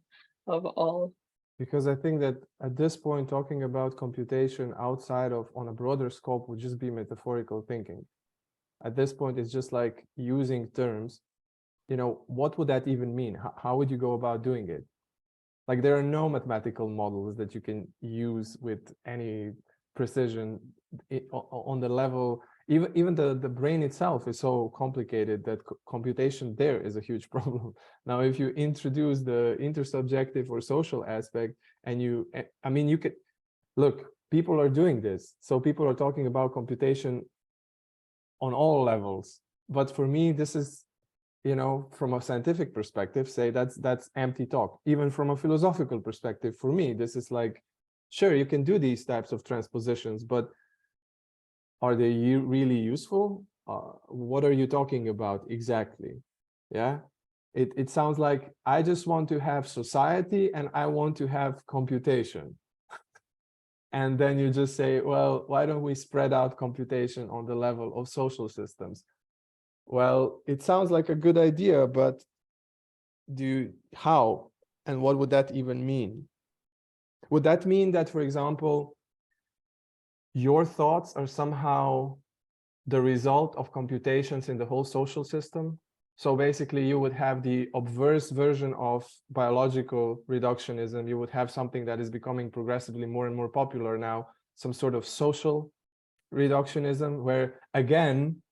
all. Because I think that at this point, talking about computation outside of on a broader scope would just be metaphorical thinking. At this point, it's just like using terms. You know, what would that even mean? How would you go about doing it? Like, there are no mathematical models that you can use with any precision on the level. Even the brain itself is so complicated that computation there is a huge problem. Now, if you introduce the intersubjective or social aspect, and I mean, you could look, people are doing this. So people are talking about computation on all levels. But for me, this is, you know, from a scientific perspective, say that's empty talk. Even from a philosophical perspective, for me, this is like, sure, you can do these types of transpositions, but are they really useful? What are you talking about exactly? Yeah, it sounds like I just want to have society and I want to have computation. And then you just say, well, why don't we spread out computation on the level of social systems? Well, it sounds like a good idea, but how and what would that even mean? Would that mean that, for example, your thoughts are somehow the result of computations in the whole social system? So basically, you would have the obverse version of biological reductionism. You would have something that is becoming progressively more and more popular now, some sort of social reductionism, where again,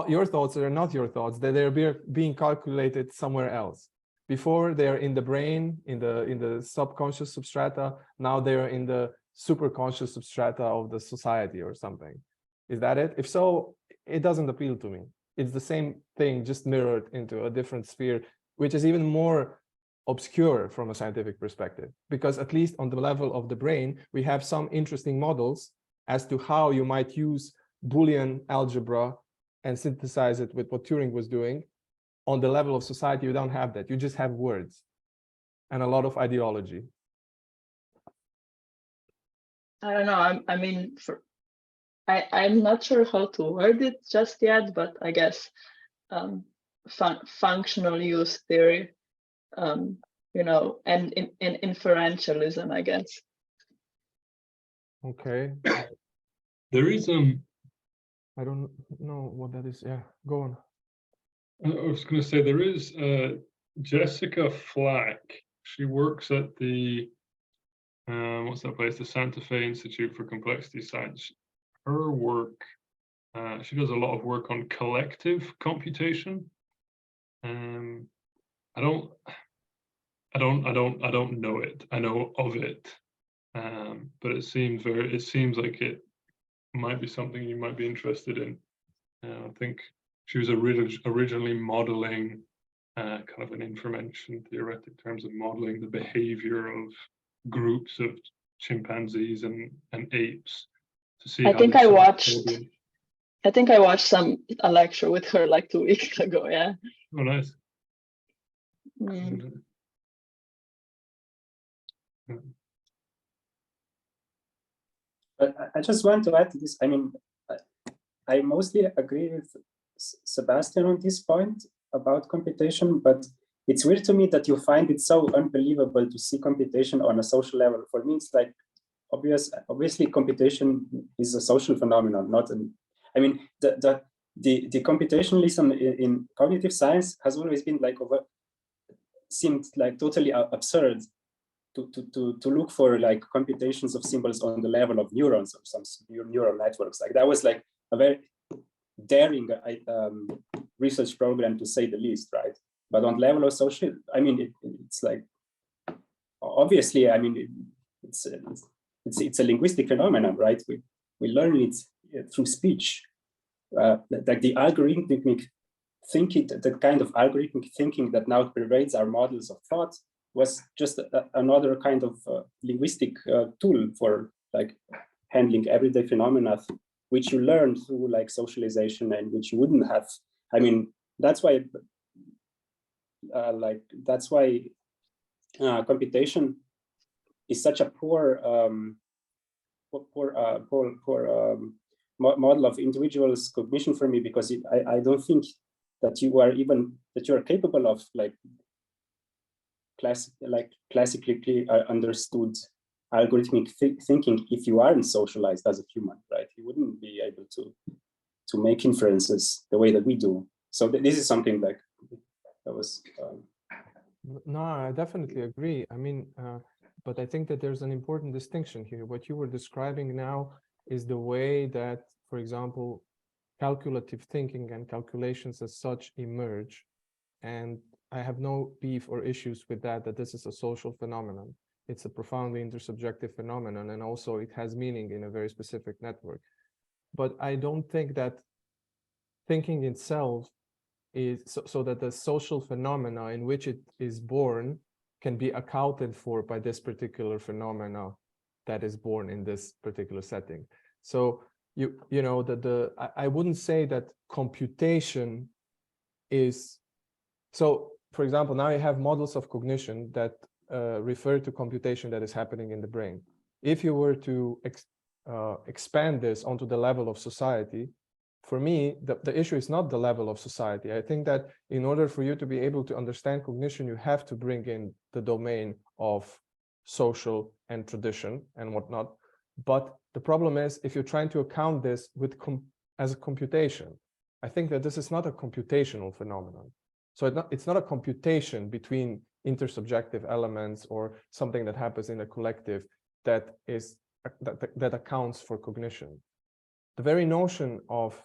your thoughts are not your thoughts, that they're being calculated somewhere else. Before, they're in the brain, in the subconscious substrata. Now they're in the superconscious substrata of the society or something. Is that it? If so, it doesn't appeal to me. It's the same thing, just mirrored into a different sphere, which is even more obscure from a scientific perspective. Because at least on the level of the brain, we have some interesting models as to how you might use Boolean algebra and synthesize it with what Turing was doing. On the level of society, you don't have that. You just have words and a lot of ideology. I don't know. I mean, I'm not sure how to word it just yet, but I guess functional use theory, you know, and in inferentialism, I guess. Okay. There is I don't know what that is. Yeah, go on. I was going to say there is Jessica Flack. She works at the what's that place? The Santa Fe Institute for Complexity Science. Her work, she does a lot of work on collective computation. I don't know it. I know of it, but it seems like it might be something you might be interested in. I think she was originally modeling kind of an information theoretic terms of modeling the behavior of groups of chimpanzees and apes to see. I think I watched a lecture with her like 2 weeks ago. Yeah. Oh, nice. Mm. But I just want to add to this. I mean, I mostly agree with Sebastian on this point about computation, but it's weird to me that you find it so unbelievable to see computation on a social level. For me, it's like obviously computation is a social phenomenon, not an. I mean, the computationalism in cognitive science has always been like seemed like totally absurd to look for like computations of symbols on the level of neurons or some neural networks. Like that was like a very daring research program, to say the least, right? But on the level of social, I mean, it's like obviously, I mean, it's a linguistic phenomenon, right? We learn it through speech, like the algorithmic thinking, the kind of algorithmic thinking that now pervades our models of thought was just another kind of linguistic tool for like handling everyday phenomena, which you learn through like socialization and which you wouldn't have. I mean, that's why computation is such a poor model of individual's cognition for me, because I don't think that you are even you're capable of like classically understood algorithmic thinking if you aren't socialized as a human, right? You wouldn't be able to make inferences the way that we do. So this is something like that was. No, I definitely agree. I mean, but I think that there's an important distinction here. What you were describing now is the way that, for example, calculative thinking and calculations as such emerge. And I have no beef or issues with that this is a social phenomenon. It's a profoundly intersubjective phenomenon, and also it has meaning in a very specific network. But I don't think that thinking itself is so that the social phenomena in which it is born can be accounted for by this particular phenomena that is born in this particular setting. So you know that I wouldn't say that computation is, so for example, now you have models of cognition that refer to computation that is happening in the brain. If you were to expand this onto the level of society, for me, the issue is not the level of society. I think that in order for you to be able to understand cognition, you have to bring in the domain of social and tradition and whatnot. But the problem is, if you're trying to account this with as a computation, I think that this is not a computational phenomenon. So it's not a computation between intersubjective elements or something that happens in a collective that accounts for cognition. The very notion of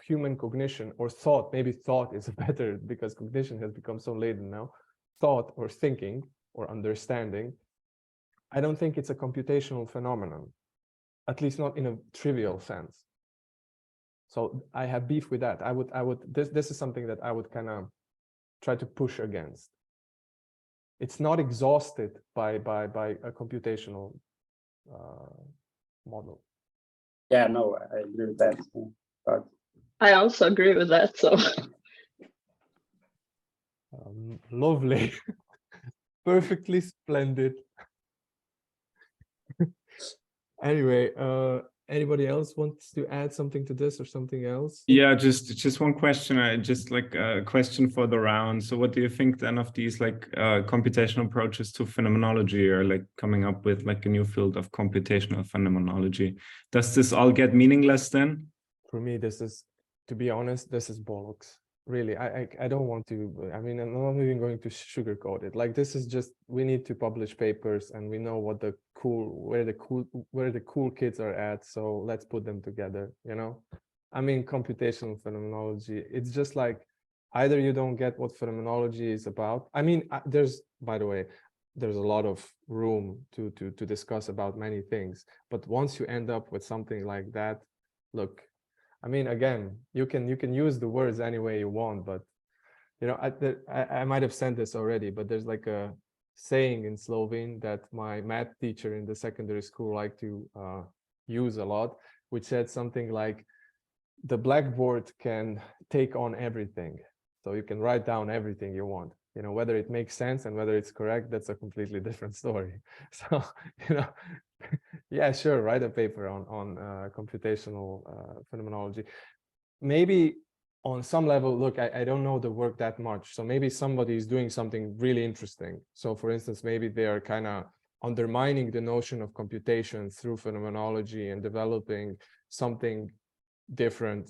human cognition or thought, maybe thought is better because cognition has become so laden now, thought or thinking or understanding, I don't think it's a computational phenomenon, at least not in a trivial sense. So I have beef with that. This is something that I would kind of try to push against. It's not exhausted by a computational model. Yeah, no, I agree with that. But I also agree with that. So lovely, perfectly splendid. Anyway, anybody else wants to add something to this or something else? Yeah, just one question. Just like a question for the round. So what do you think then of these like computational approaches to phenomenology, or like coming up with like a new field of computational phenomenology? Does this all get meaningless then? For me, this is, to be honest, this is bollocks. Really, I don't want to, I mean, I'm not even going to sugarcoat it. Like, this is just, we need to publish papers and we know what the where the cool kids are at. So let's put them together, you know? I mean, computational phenomenology, it's just like, either you don't get what phenomenology is about. I mean, there's, by the way, there's a lot of room to discuss about many things. But once you end up with something like that, look, I mean, again, you can use the words any way you want, but you know, I might have sent this already, but there's like a saying in Slovene that my math teacher in the secondary school liked to use a lot, which said something like, the blackboard can take on everything, so you can write down everything you want. You know, whether it makes sense and whether it's correct, that's a completely different story. So, you know, yeah, sure, write a paper on computational phenomenology. Maybe on some level, look, I don't know the work that much. So maybe somebody is doing something really interesting. So for instance, maybe they are kind of undermining the notion of computation through phenomenology and developing something different.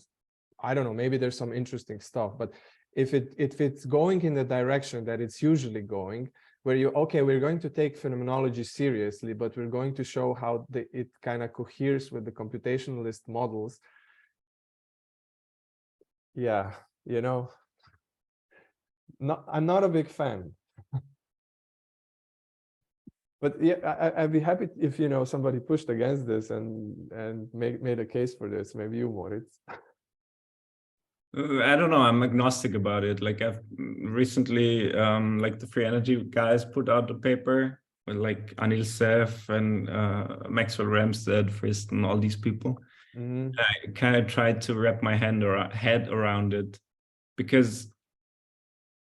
I don't know, maybe there's some interesting stuff, but if it's going in the direction that it's usually going, where we're going to take phenomenology seriously, but we're going to show how it kind of coheres with the computationalist models. Yeah, you know, I'm not a big fan. But yeah, I'd be happy if, you know, somebody pushed against this and made a case for this. Maybe you, Moritz. I don't know. I'm agnostic about it. Like, I've recently, like the free energy guys put out a paper with like Anil Seth and Maxwell Ramstead, Friston, all these people. Mm-hmm. I kind of tried to wrap my head around it, because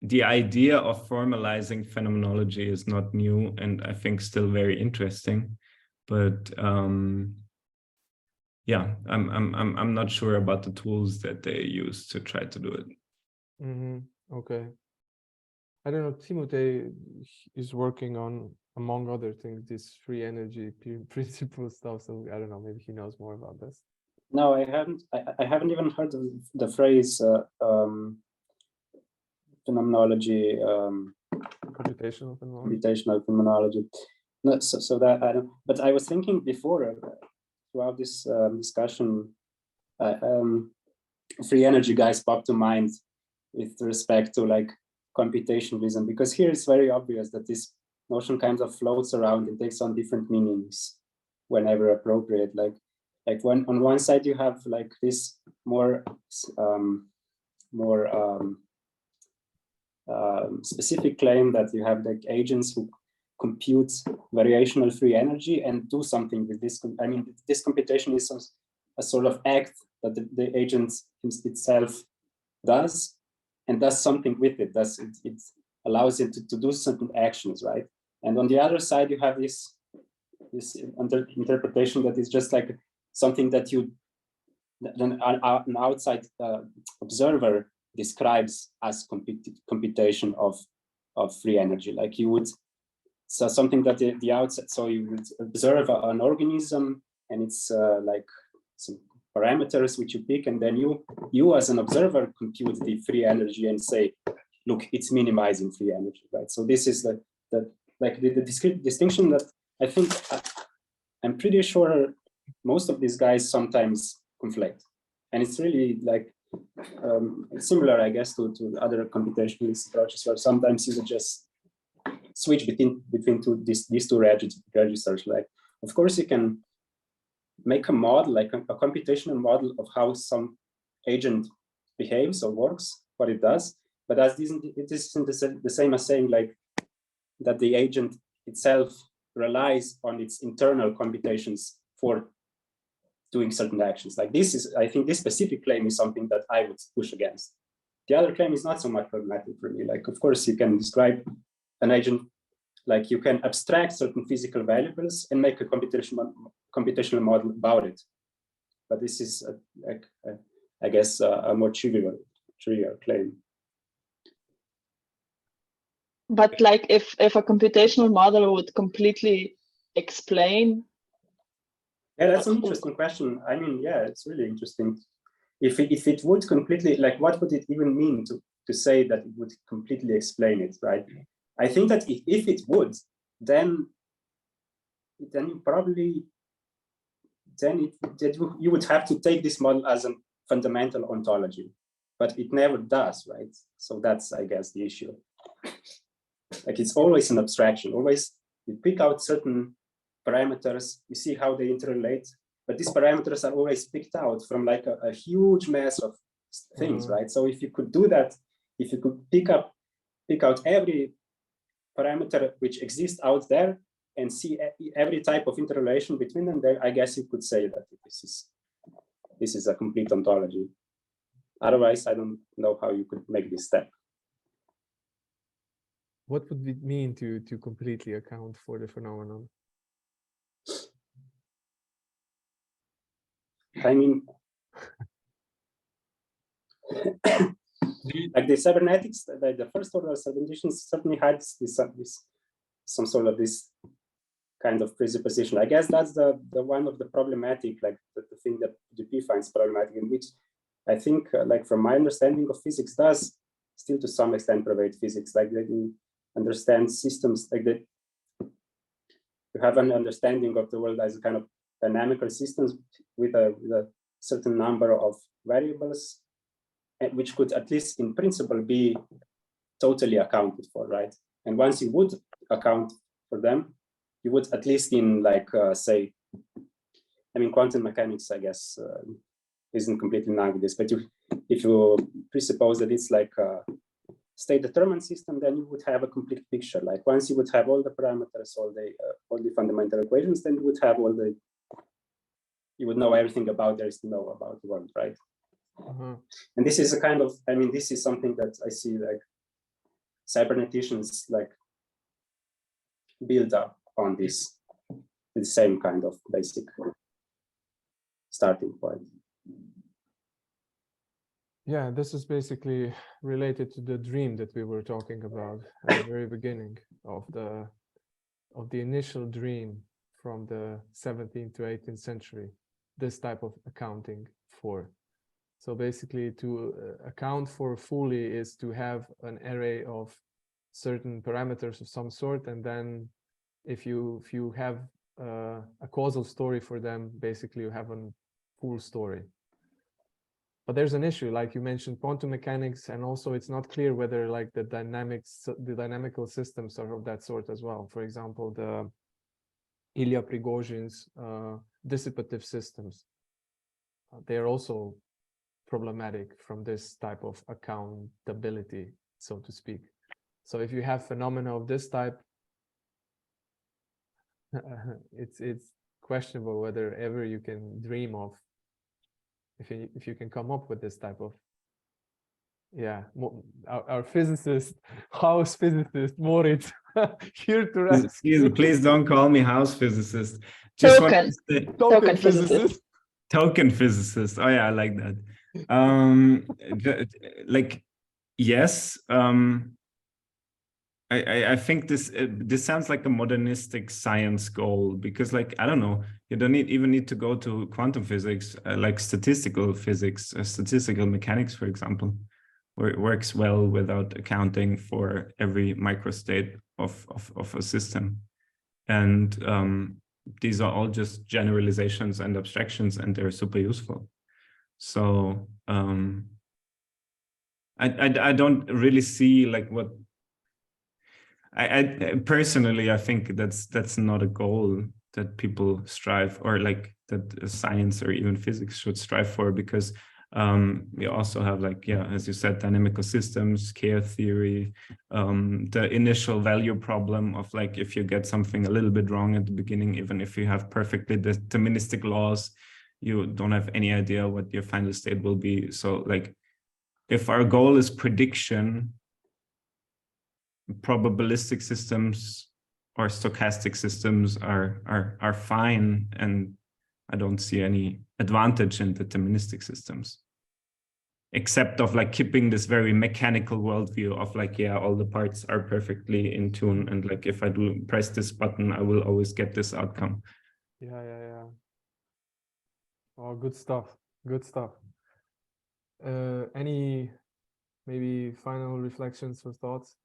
the idea of formalizing phenomenology is not new, and I think still very interesting. But yeah, I'm not sure about the tools that they use to try to do it. Okay. I don't know. Timothy is working on, among other things, this free energy principle stuff. So I don't know. Maybe he knows more about this. No, I haven't. I haven't even heard of the phrase phenomenology. Computational phenomenology. Computational phenomenology. No, so that I don't. But I was thinking before throughout this discussion, free energy guys popped to mind with respect to like computationalism, because here it's very obvious that this notion kind of floats around and takes on different meanings whenever appropriate. Like when on one side you have like this more specific claim that you have like agents who compute variational free energy and do something with this. I mean, this computation is a sort of act that the agent itself does, and does something with it. It allows it to do certain actions, right? And on the other side, you have this interpretation that is just like something that an outside observer describes as computation of free energy. Like you would, so something that the outside, so you would observe an organism and it's like some parameters which you pick, and then you as an observer compute the free energy and say, look, it's minimizing free energy, right? So this is the distinction that I think I'm pretty sure most of these guys sometimes conflate, and it's really like similar, I guess, to other computationalist approaches where sometimes you would just switch between these two registers. Like, of course, you can make a model, like a computational model of how some agent behaves or works, what it does. But as it isn't the same as saying like that the agent itself relies on its internal computations for doing certain actions. Like this is, I think this specific claim is something that I would push against. The other claim is not so much problematic for me. Like, of course, you can describe an agent, like you can abstract certain physical variables and make a computational model about it. But this is, I guess, a more trivial claim. But like if a computational model would completely explain. Yeah, that's an interesting question. I mean, yeah, it's really interesting. If it would completely, like, what would it even mean to say that it would completely explain it, right? I think that if it would, then you probably, you would have to take this model as a fundamental ontology, but it never does, right? So that's, I guess, the issue. Like it's always an abstraction. Always you pick out certain parameters, you see how they interrelate, but these parameters are always picked out from like a huge mass of things, right? So if you could do that, if you could pick out every parameter which exists out there and see every type of interrelation between them, then I guess you could say that this is a complete ontology. Otherwise, I don't know how you could make this step. What would it mean to completely account for the phenomenon? I mean, like the cybernetics, the first order cybernetics certainly had some sort of this kind of presupposition. I guess that's the one of the problematic, like the thing that Dupuy finds problematic, in which I think, like from my understanding of physics, does still to some extent pervade physics. Like that you understand systems, like that you have an understanding of the world as a kind of dynamical systems with a certain number of variables, which could at least in principle be totally accounted for, right? And once you would account for them, you would at least in like, say, I mean, quantum mechanics, I guess, isn't completely known with this, but if you presuppose that it's like a state determined system, then you would have a complete picture. Like once you would have all the parameters, all the fundamental equations, then you would have you would know everything about there is to know about the world, right? And this is a kind of, I mean, this is something that I see like cyberneticians like build up on this, the same kind of basic starting point. Yeah, this is basically related to the dream that we were talking about at the very beginning of the initial dream from the 17th to 18th century, this type of accounting for. So basically to account for fully is to have an array of certain parameters of some sort, and then if you have a causal story for them, basically you have a full story. But there's an issue, like you mentioned, quantum mechanics, and also it's not clear whether like the dynamical systems are of that sort as well. For example, the Ilya Prigozhin's dissipative systems, they are also problematic from this type of accountability, so to speak. So if you have phenomena of this type, it's questionable whether ever you can dream of, if you can come up with this type of, yeah, our physicist, house physicist Moritz, here to rescue. Please don't call me house physicist. Just Token physicist. Token physicist. Oh yeah, I like that. Like, yes. I think this sounds like a modernistic science goal, because, like, I don't know, you don't even need to go to quantum physics, like statistical physics, statistical mechanics, for example, where it works well without accounting for every microstate of a system. And these are all just generalizations and abstractions, and they're super useful. So I don't really see like what. I personally, I think that's not a goal that people strive, or like that science or even physics should strive for, because we also have, like, yeah, as you said, dynamical systems, K theory, the initial value problem of, like, if you get something a little bit wrong at the beginning, even if you have perfectly deterministic laws, you don't have any idea what your final state will be. So, like, if our goal is prediction, probabilistic systems or stochastic systems are fine, and I don't see any advantage in deterministic systems, except of, like, keeping this very mechanical worldview of, like, yeah, all the parts are perfectly in tune, and, like, if I do press this button, I will always get this outcome. Yeah. Oh, good stuff. Good stuff. Any maybe final reflections or thoughts?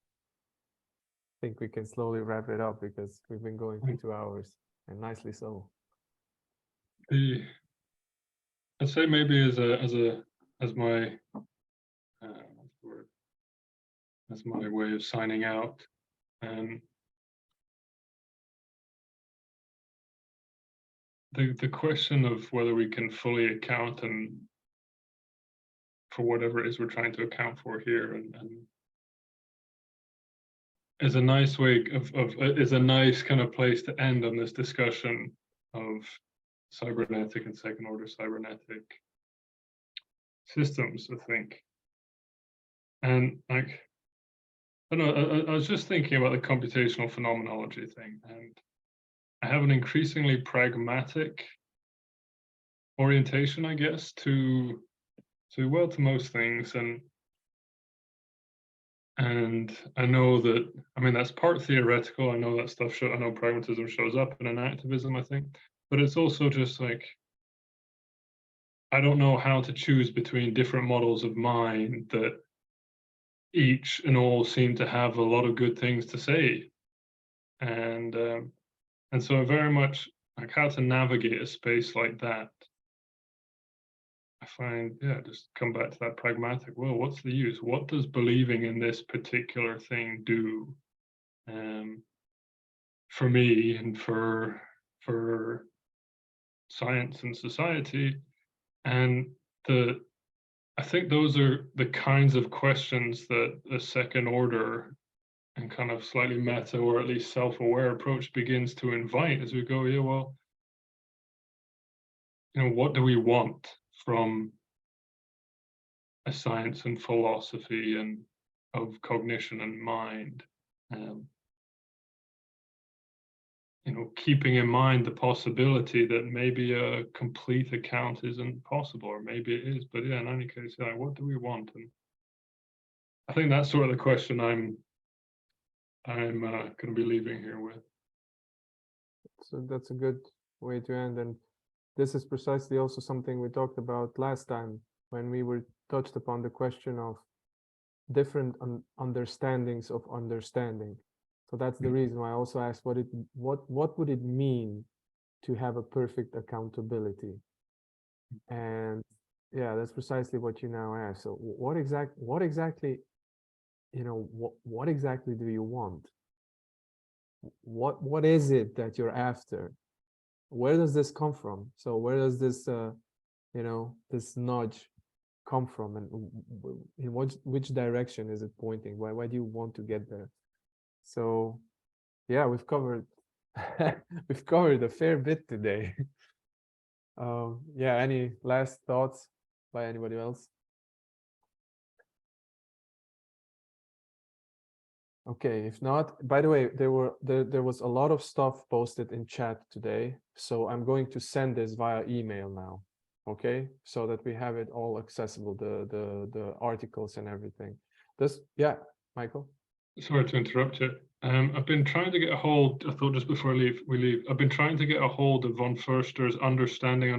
I think we can slowly wrap it up, because we've been going for 2 hours, and nicely so. I'd say maybe as my way of signing out, the question of whether we can fully account and for whatever it is we're trying to account for here, and is a nice way is a nice kind of place to end on this discussion of cybernetic and second order cybernetic systems, I think. And, like, I don't know, I was just thinking about the computational phenomenology thing, and I have an increasingly pragmatic orientation, I guess, to most things, and I know that, I mean, that's part theoretical. I know that stuff I know pragmatism shows up in an activism, I think, but it's also just like, I don't know how to choose between different models of mind that each and all seem to have a lot of good things to say, and so I very much, like, how to navigate a space like that. I find, yeah, just come back to that pragmatic, well, what's the use? What does believing in this particular thing do for me and for science and society? And I think those are the kinds of questions that the second order and kind of slightly meta, or at least self-aware approach begins to invite, as we go, yeah, well, you know, what do we want from a science and philosophy and of cognition and mind? keeping in mind the possibility that maybe a complete account isn't possible, or maybe it is. But yeah, in any case, what do we want? And I think that's sort of the question I'm going to be leaving here with. So that's a good way to end. And this is precisely also something we talked about last time when we were touched upon the question of different understandings of understanding. So that's the reason why I also asked what would it mean to have a perfect accountability? And yeah, that's precisely what you now ask. So what exactly what exactly do you want? What is it that you're after? Where does this come from? So where does this this nudge come from, and in which direction is it pointing? Why do you want to get there? So yeah, we've covered we've covered a fair bit today. Yeah, any last thoughts by anybody else? Okay, if not, by the way, there was a lot of stuff posted in chat today, so I'm going to send this via email now, okay, so that we have it all accessible, the articles and everything. Yeah, Michael. Sorry to interrupt you. I've been trying to get a hold. I thought just before we leave. I've been trying to get a hold of von Förster's Understanding,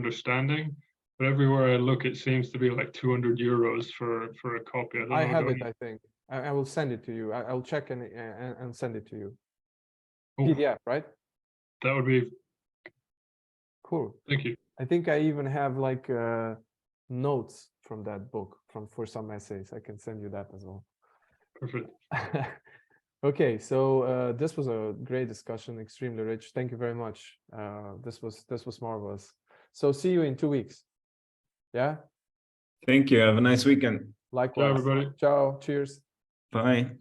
but everywhere I look, it seems to be like 200 euros for a copy. I have it, I think. I will send it to you. I'll check and send it to you. Oh, PDF, right? that would be cool. Thank you. I think I even have like notes from that book for some essays. I can send you that as well. Perfect. Okay, so this was a great discussion, extremely rich. Thank you very much. This was marvelous. So see you in 2 weeks. Yeah. Thank you. Have a nice weekend. Likewise. Ciao, everybody. Ciao. Cheers. Bye.